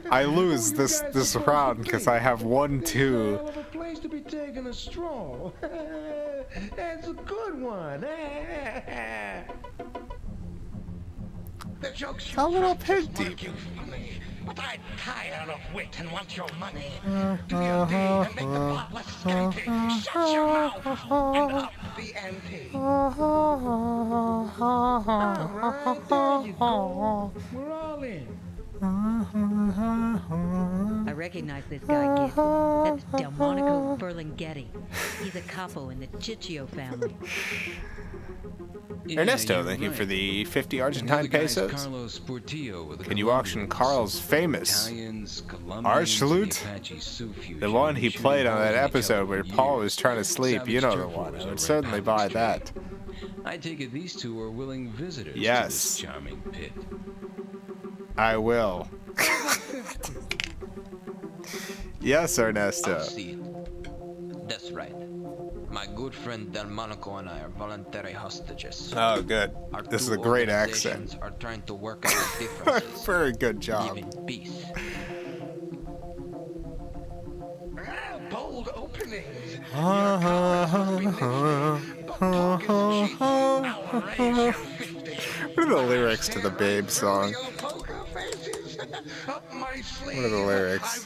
I lose this round because I have 1 2. Hell of a place to be taking a stroll. That's a good one. The jokes A little pig deep. but I'm tired of wit and want your money. Do your day and make the plot less skanky. Shut your mouth and up the ante. Alright, there you go. We're all in. I recognize this guy, kid. That's Delmonico Ferlinghetti. He's a capo in the Ciccio family. Ernesto, you're thank you right. for the 50 The Argentine other guy's pesos. Carlos Portillo with the Can you auction Colombians, Carl's famous Italians, Colombians, Archsalute? the Apache Sioux fusion, The one he shooting played on holes that in each episode other where for Paul years. was trying to sleep. You know Savage the turf one. wars I would over certainly at buy Patrick's that. Cave. I take it these two are willing visitors to Yes. this charming pit. I will. Yes, Ernesto. I'll see it. That's right. My good friend Delmonico and I are voluntary hostages. Oh, good. Our This is two a great organizations accent. are trying to work out the differences. Very good job. Live in peace. Bold openings. What are the lyrics to the Babe song? What are the lyrics?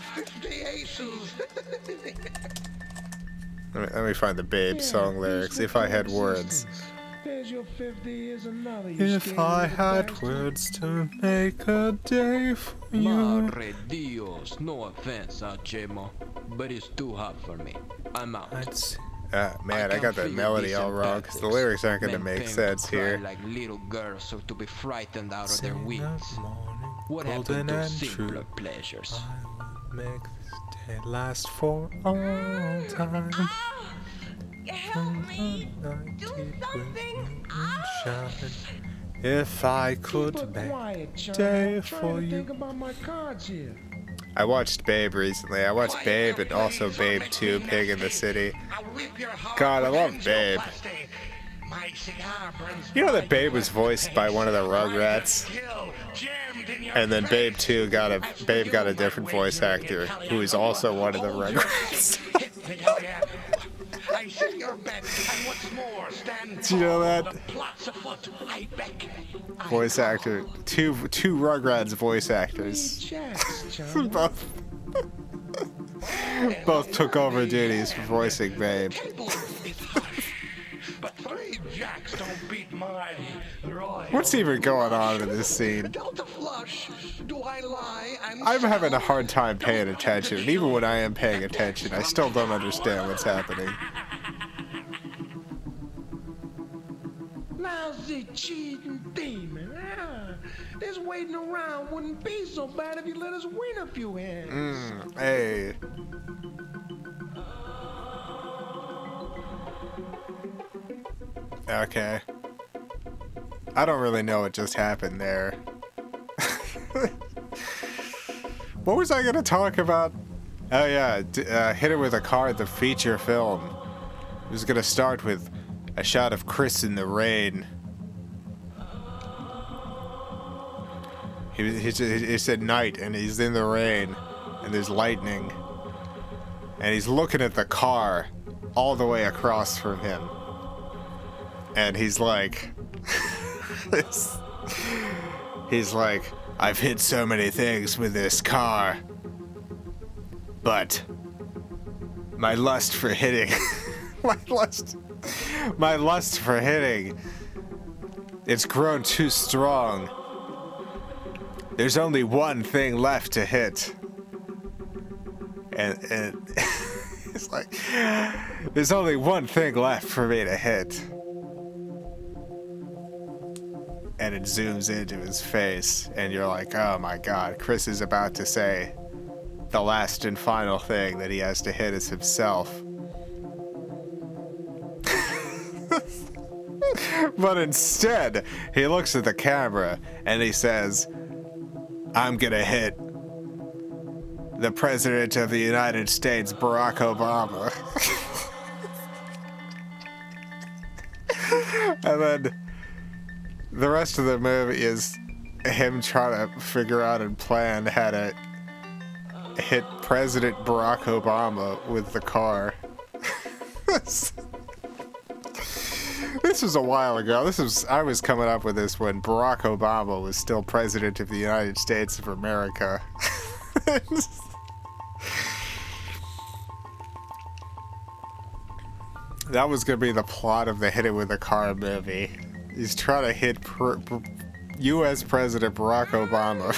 Let me find the Babe song lyrics, if I had words. There's your 50, here's another. You If scared I little had bastard. words to make a day for you. Madre Dios, no offense, Chemo, but it's too hot for me. I'm out. Man, I got the melody all wrong, because the lyrics aren't going to make sense here. Like little girls, so to be frightened out of their Sing wits. of morning, What golden happened to and simpler true. pleasures? I will make this day last for all time. Help me! Do something! If I Keep could her make quiet, child. day I'm for trying to you. think about my cards here. I watched Babe recently. I watched Babe and also Babe 2, Pig in the City. God, I love Babe. You know that Babe was voiced by one of the Rugrats? And then Babe 2 got a different voice actor who is also one of the Rugrats. I see your bet, and what's more, stand Did you know that? the plots afoot, I beg. Voice actor. Two Rugrats voice actors. both both took over duties for voicing Babe. But 3 jacks don't beat my Roy. What's even going on in this scene? Delta flush. Do I lie? I'm having a hard time paying attention. And even when I am paying attention, I still don't understand what's happening. Now's the cheating demon. This waiting around wouldn't be so bad if you let us win a few hands. Hey. Okay. I don't really know what just happened there. What was I gonna talk about? Oh yeah, Hit It With a Card, the feature film. It was gonna start with a shot of Chris in the rain. He said night, and he's in the rain, and there's lightning. And he's looking at the car all the way across from him. And he's like... he's like, I've hit so many things with this car. But... my lust for hitting... my lust for hitting... it's grown too strong. There's only one thing left to hit. And it's like, there's only one thing left for me to hit. And it zooms into his face, and you're like, oh my god, Chris is about to say the last and final thing that he has to hit is himself. But instead, he looks at the camera and he says, I'm gonna hit the President of the United States, Barack Obama. And then the rest of the movie is him trying to figure out and plan how to hit President Barack Obama with the car. This was a while ago. I was coming up with this when Barack Obama was still President of the United States of America. That was going to be the plot of the Hit It With a Car movie. He's trying to hit U.S. President Barack Obama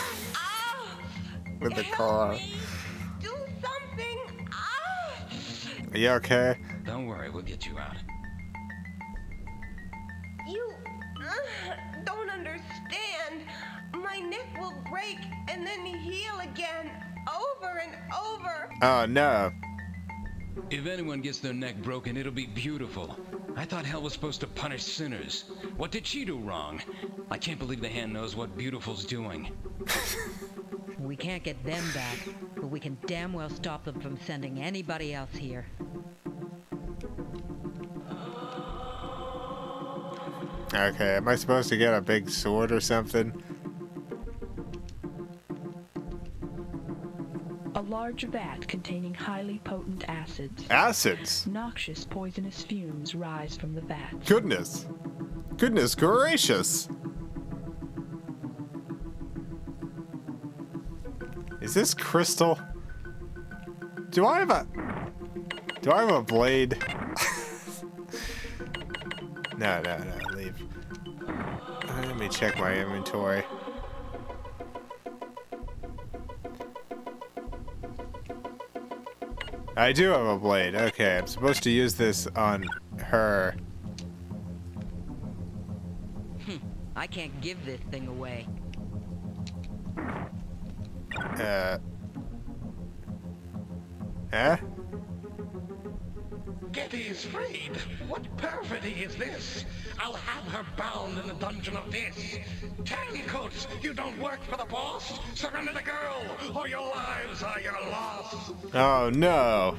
with the car. Do something! Are you okay? Don't worry, we'll get you out. You don't understand. My neck will break and then heal again, over and over. Oh, no. If anyone gets their neck broken, it'll be beautiful. I thought hell was supposed to punish sinners. What did she do wrong? I can't believe the hand knows what Beautiful's doing. We can't get them back, but we can damn well stop them from sending anybody else here. Okay, am I supposed to get a big sword or something? A large vat containing highly potent acids. Acids? Noxious poisonous fumes rise from the vat. Goodness. Goodness gracious. Is this crystal? Do I have a blade? No, leave. Let me check my inventory. I do have a blade. Okay, I'm supposed to use this on her. I can't give this thing away. Huh? Getty is freed. What perfidy is this? I'll have her bound in the dungeon of this. Turncoats, you don't work for the boss. Surrender the girl, or your lives are your loss. Oh no.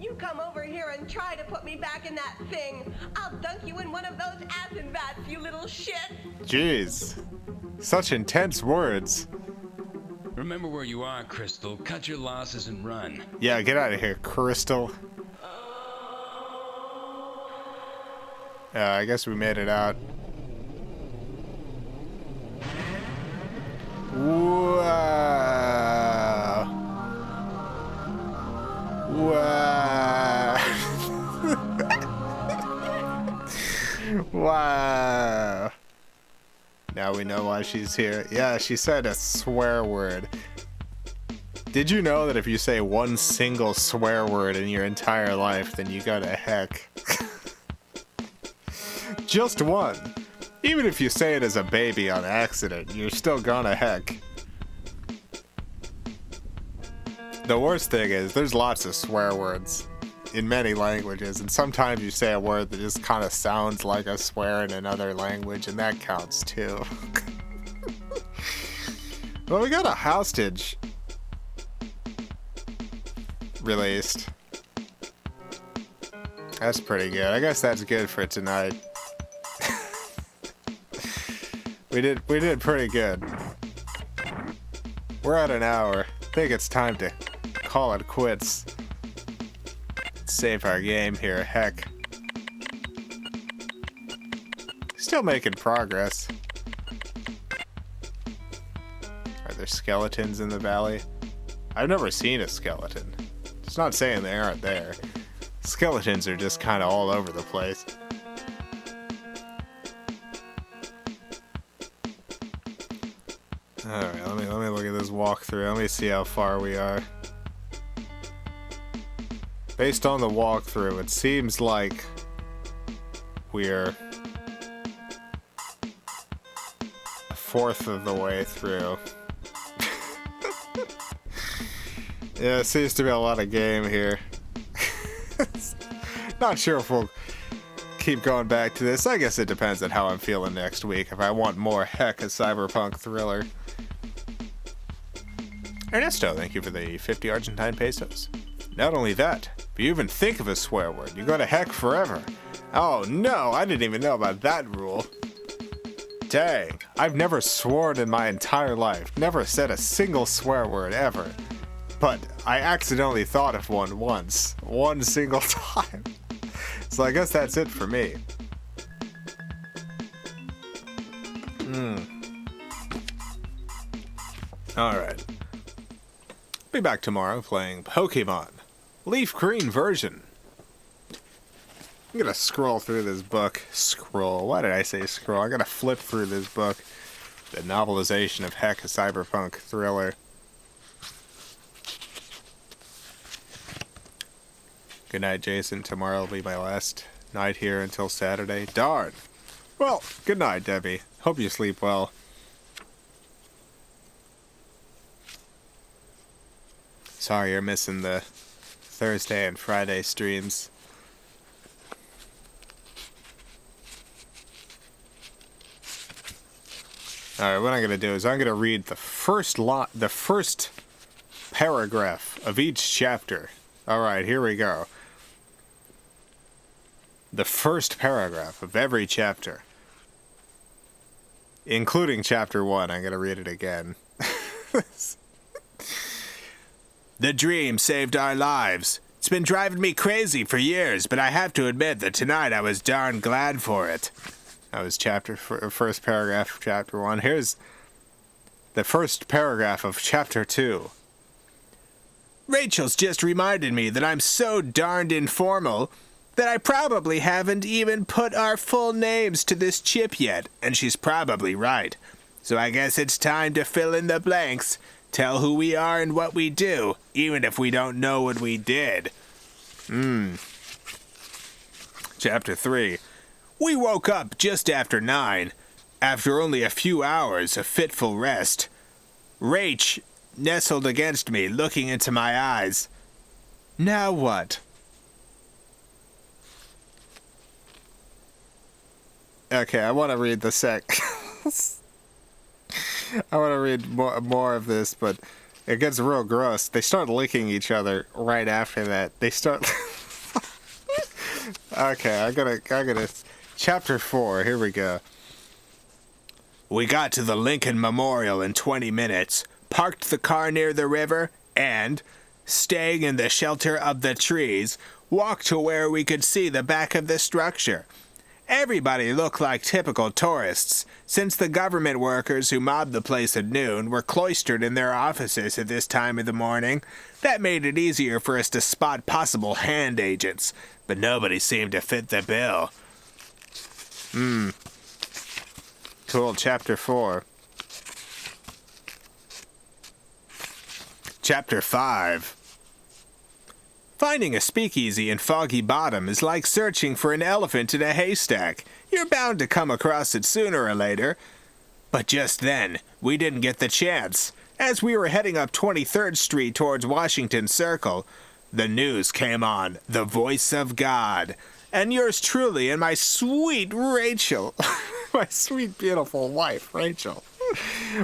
You come over here and try to put me back in that thing. I'll dunk you in one of those acid vats, you little shit. Jeez. Such intense words. Remember where you are, Crystal. Cut your losses and run. Yeah, get out of here, Crystal. I guess we made it out. Wow. Wow. Wow. Now we know why she's here. Yeah, she said a swear word. Did you know that if you say one single swear word in your entire life, then you go to heck? Just one. Even if you say it as a baby on accident, you're still gonna heck. The worst thing is, there's lots of swear words in many languages, and sometimes you say a word that just kind of sounds like a swear in another language, and that counts too. Well, we got a hostage released. That's pretty good. I guess that's good for tonight. We did pretty good. We're at an hour. I think it's time to call it quits. Save our game here, heck. Still making progress. Are there skeletons in the valley? I've never seen a skeleton. It's not saying they aren't there. Skeletons are just kind of all over the place. Alright, let me look at this walkthrough. Let me see how far we are. Based on the walkthrough, it seems like we're a fourth of the way through. Yeah, it seems to be a lot of game here. Not sure if we'll keep going back to this. I guess it depends on how I'm feeling next week. If I want more heck a cyberpunk thriller. Ernesto, thank you for the 50 Argentine pesos. Not only that, if you even think of a swear word, you go to heck forever. Oh no, I didn't even know about that rule. Dang, I've never sworn in my entire life. Never said a single swear word ever. But I accidentally thought of one once. One single time. So I guess that's it for me. Alright. Be back tomorrow playing Pokémon. LeafGreen version. I'm gonna scroll through this book. Scroll. Why did I say scroll? I'm gonna flip through this book. The novelization of heck a cyberpunk thriller. Good night, Jason. Tomorrow will be my last night here until Saturday. Darn. Well, good night, Debbie. Hope you sleep well. Sorry you're missing the Thursday and Friday streams. Alright, what I'm going to do is I'm going to read the first paragraph of each chapter. Alright, here we go. The first paragraph of every chapter. Including chapter 1. I'm going to read it again. The dream saved our lives. It's been driving me crazy for years, but I have to admit that tonight I was darn glad for it. That was first paragraph of chapter 1. Here's the first paragraph of chapter 2. Rachel's just reminded me that I'm so darned informal that I probably haven't even put our full names to this chip yet, and she's probably right. So I guess it's time to fill in the blanks, tell who we are and what we do, even if we don't know what we did. Chapter 3. We woke up just after 9, after only a few hours of fitful rest. Rach nestled against me, looking into my eyes. Now what? Okay, I want to read the I want to read more of this, but it gets real gross. They start licking each other right after that. They start... Okay, I gotta... Chapter 4, here we go. We got to the Lincoln Memorial in 20 minutes, parked the car near the river, and, staying in the shelter of the trees, walked to where we could see the back of the structure. Everybody looked like typical tourists, since the government workers who mobbed the place at noon were cloistered in their offices at this time of the morning. That made it easier for us to spot possible hand agents, but nobody seemed to fit the bill. Cool, chapter 4. Chapter 5. Finding a speakeasy in Foggy Bottom is like searching for an elephant in a haystack. You're bound to come across it sooner or later. But just then, we didn't get the chance. As we were heading up 23rd Street towards Washington Circle, the news came on, The Voice of God. And yours truly and my sweet Rachel, my sweet beautiful wife, Rachel,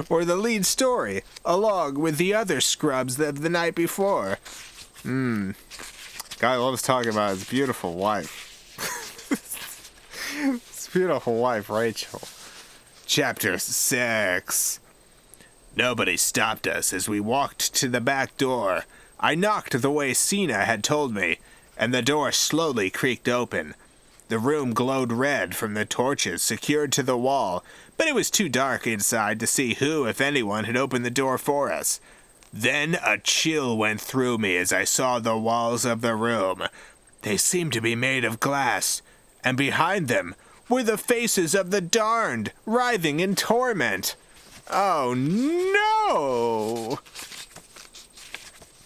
were the lead story, along with the other scrubs of the night before. Guy loves talking about his beautiful wife. His beautiful wife, Rachel. Chapter 6. Nobody stopped us as we walked to the back door. I knocked the way Cena had told me, and the door slowly creaked open. The room glowed red from the torches secured to the wall, but it was too dark inside to see who, if anyone, had opened the door for us. Then a chill went through me as I saw the walls of the room. They seemed to be made of glass, and behind them were the faces of the darned, writhing in torment. Oh no!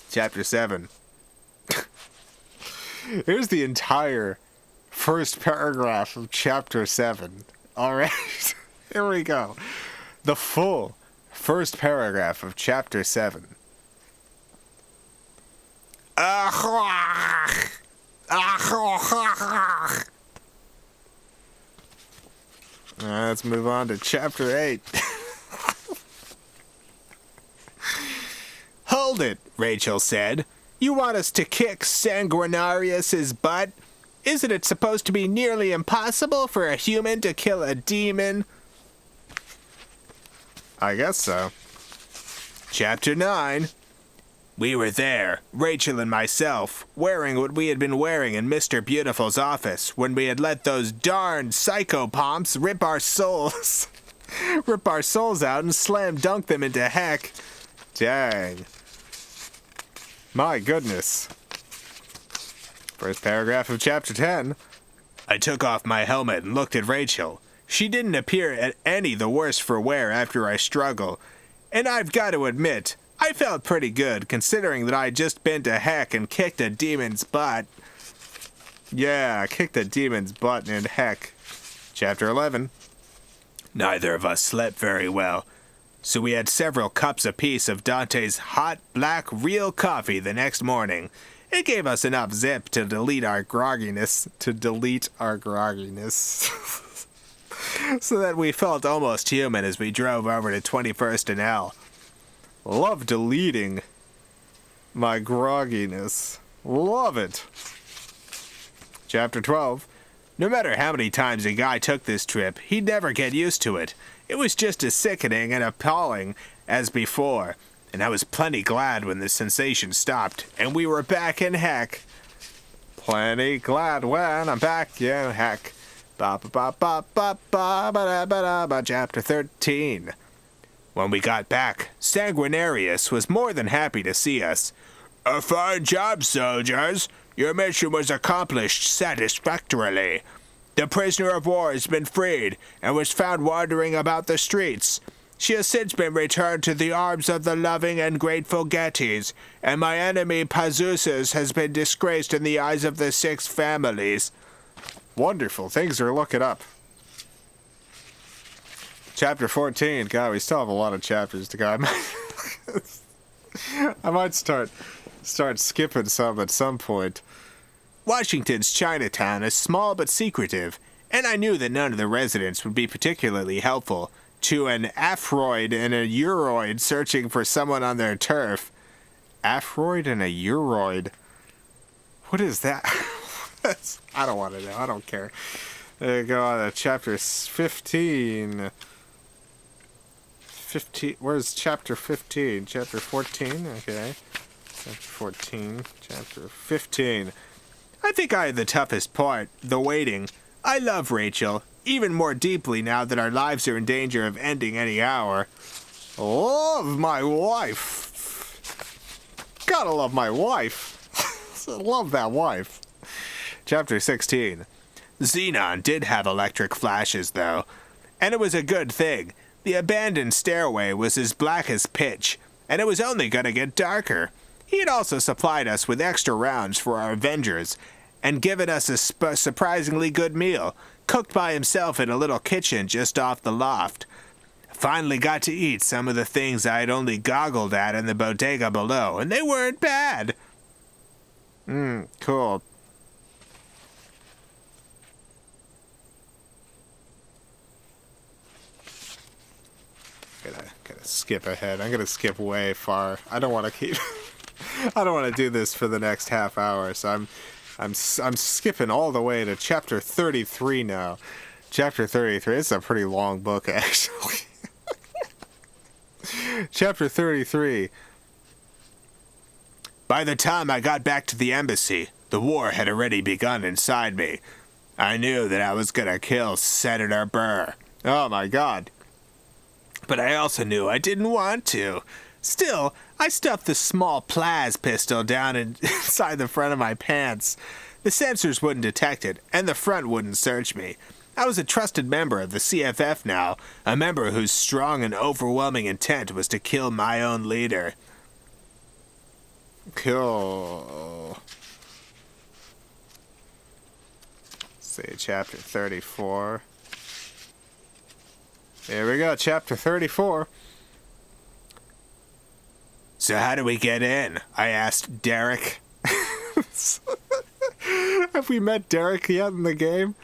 Chapter 7. Here's the entire first paragraph of chapter 7. Alright, here we go. The full first paragraph of chapter 7. Let's move on to Chapter 8. Hold it, Rachel said. You want us to kick Sanguinarius's butt? Isn't it supposed to be nearly impossible for a human to kill a demon? I guess so. Chapter 9. We were there, Rachel and myself, wearing what we had been wearing in Mr. Beautiful's office when we had let those darn psychopomps rip our souls out and slam dunk them into heck. Dang. My goodness. First paragraph of Chapter 10. I took off my helmet and looked at Rachel. She didn't appear at any the worse for wear after I struggled. And I've got to admit, I felt pretty good, considering that I'd just been to heck and kicked a demon's butt. Yeah, I kicked a demon's butt in heck. Chapter 11. Neither of us slept very well, so we had several cups apiece of Dante's hot, black, real coffee the next morning. It gave us enough zip to delete our grogginess. So that we felt almost human as we drove over to 21st and L. Love deleting my grogginess. Love it. Chapter 12. No matter how many times a guy took this trip, he'd never get used to it. It was just as sickening and appalling as before, and I was plenty glad when the sensation stopped, and we were back in heck. Plenty glad when I'm back in heck. Chapter 13. When we got back, Sanguinarius was more than happy to see us. A fine job, soldiers. Your mission was accomplished satisfactorily. The prisoner of war has been freed and was found wandering about the streets. She has since been returned to the arms of the loving and grateful Gettys, and my enemy Pazuzus has been disgraced in the eyes of the 6 families. Wonderful. Things are looking up. Chapter 14. God, we still have a lot of chapters to go. I might start skipping some at some point. Washington's Chinatown is small but secretive, and I knew that none of the residents would be particularly helpful to an Afroid and a Euroid searching for someone on their turf. Afroid and a Euroid? What is that? I don't want to know. I don't care. Go on to chapter 15. 15. Where's chapter 15? Chapter 14? Okay. Chapter 14. Chapter 15. I think I had the toughest part, the waiting. I love Rachel, even more deeply now that our lives are in danger of ending any hour. Love my wife. Gotta love my wife. Love that wife. Chapter 16. Xenon did have electric flashes, though, and it was a good thing. The abandoned stairway was as black as pitch, and it was only going to get darker. He had also supplied us with extra rounds for our Avengers, and given us a surprisingly good meal, cooked by himself in a little kitchen just off the loft. Finally got to eat some of the things I had only goggled at in the bodega below, and they weren't bad. Cool. Gotta skip ahead. I'm gonna skip way far. I don't want to keep. I don't want to do this for the next half hour, so I'm skipping all the way to chapter 33 now. Chapter 33. It's a pretty long book, actually. Chapter 33. By the time I got back to the embassy, the war had already begun inside me. I knew that I was gonna kill Senator Burr. Oh my God. But I also knew I didn't want to. Still, I stuffed the small Plaz pistol down inside the front of my pants. The sensors wouldn't detect it, and the front wouldn't search me. I was a trusted member of the CFF now, a member whose strong and overwhelming intent was to kill my own leader. Cool. Say chapter 34. Here we go, chapter 34. So how do we get in? I asked Derek. Have we met Derek yet in the game?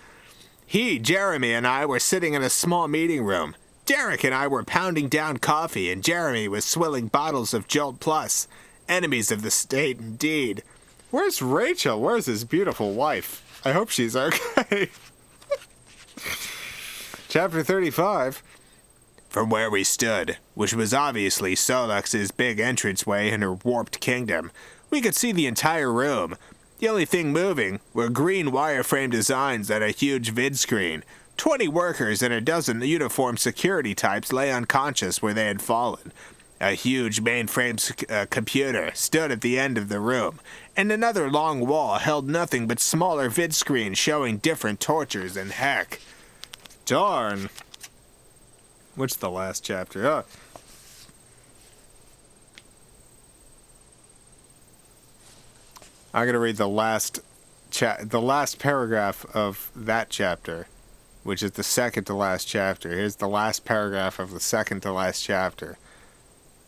He, Jeremy, and I were sitting in a small meeting room. Derek and I were pounding down coffee, and Jeremy was swilling bottles of Jolt Plus. Enemies of the state, indeed. Where's Rachel? Where's his beautiful wife? I hope she's okay. Chapter 35. From where we stood, which was obviously Solux's big entranceway in her warped kingdom, we could see the entire room. The only thing moving were green wireframe designs on a huge vid screen. 20 workers and a dozen uniformed security types lay unconscious where they had fallen. A huge mainframe computer stood at the end of the room, and another long wall held nothing but smaller vid screens showing different tortures and heck. Darn. What's the last chapter? Oh. I'm going to read the last paragraph of that chapter, which is the second to last chapter. Here's the last paragraph of the second to last chapter.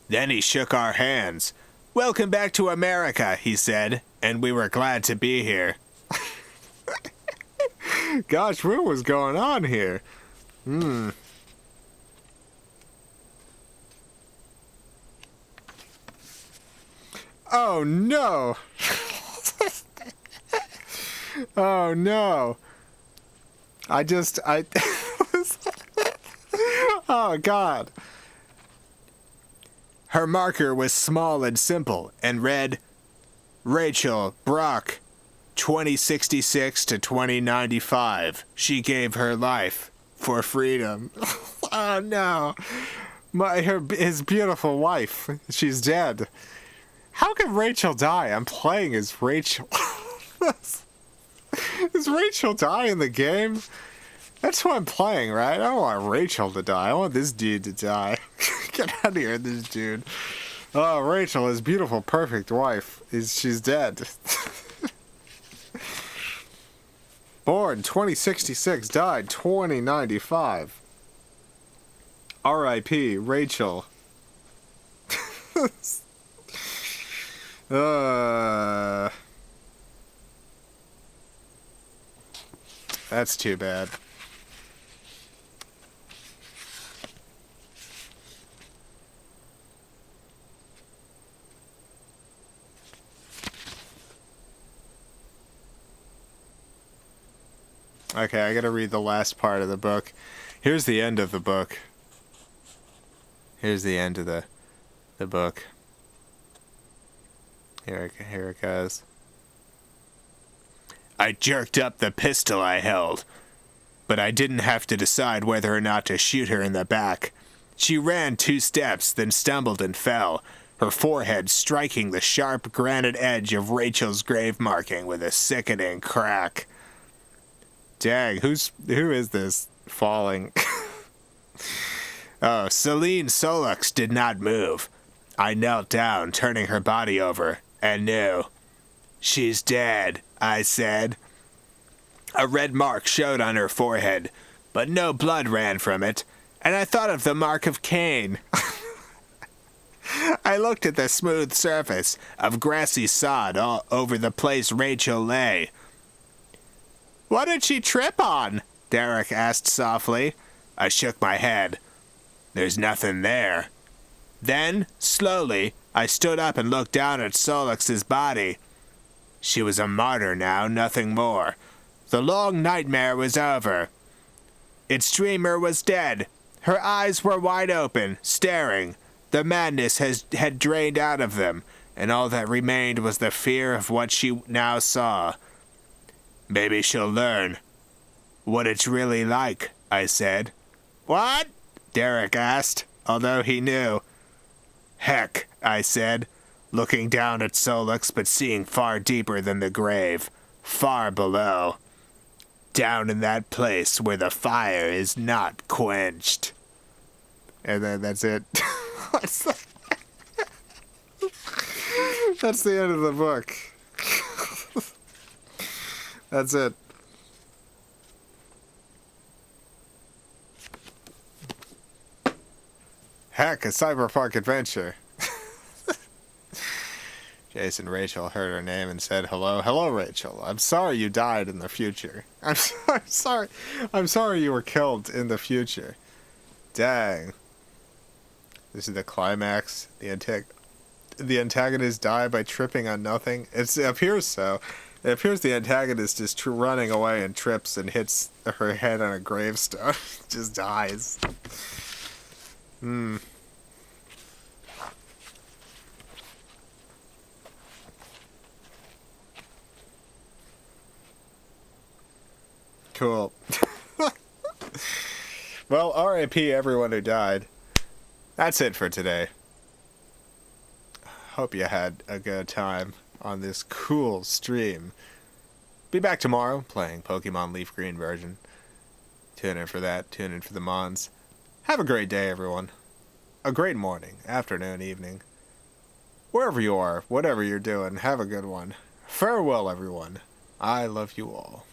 Then he shook our hands. "Welcome back to America," he said, and we were glad to be here. Gosh, what was going on here? Oh no! Oh no! Oh God. Her marker was small and simple and read, Rachel Brock, 2066 to 2095. She gave her life for freedom. Oh no. His beautiful wife. She's dead. How can Rachel die? I'm playing as Rachel. Does Rachel die in the game? That's what I'm playing, right? I don't want Rachel to die. I want this dude to die. Get out of here, this dude. Oh, Rachel, his beautiful, perfect wife. She's dead. Born 2066, died 2095. R.I.P. Rachel. That's too bad. Okay, I gotta read the last part of the book. Here's the end of the book. Here's the end of the book. Here it goes. I jerked up the pistol I held, but I didn't have to decide whether or not to shoot her in the back. She ran 2 steps, then stumbled and fell, her forehead striking the sharp granite edge of Rachel's grave marking with a sickening crack. Dang, who is this falling? Oh, Celine Solux did not move. I knelt down, turning her body over, and knew. She's dead, I said. A red mark showed on her forehead, but no blood ran from it, and I thought of the mark of Cain. I looked at the smooth surface of grassy sod all over the place Rachel lay. What did she trip on? Derek asked softly. I shook my head. There's nothing there. Then, slowly, I stood up and looked down at Solux's body. She was a martyr now, nothing more. The long nightmare was over. Its dreamer was dead. Her eyes were wide open, staring. The madness had drained out of them, and all that remained was the fear of what she now saw. Maybe she'll learn what it's really like, I said. What? Derek asked, although he knew. Heck, I said, looking down at Solux but seeing far deeper than the grave, far below. Down in that place where the fire is not quenched. And then that's it. That's the end of the book. That's it. Heck, a cyberpunk adventure. Jason Rachel heard her name and said hello. Hello, Rachel. I'm sorry you died in the future. I'm sorry. I'm sorry you were killed in the future. Dang. This is the climax. The antagonist die by tripping on nothing. It appears so. It appears the antagonist is running away and trips and hits her head on a gravestone. Just dies. Cool. Well, R.I.P. everyone who died. That's it for today. Hope you had a good time on this cool stream. Be back tomorrow playing Pokemon LeafGreen version. Tune in for that. Tune in for the Mons. Have a great day, everyone. A great morning, afternoon, evening. Wherever you are, whatever you're doing, have a good one. Farewell, everyone. I love you all.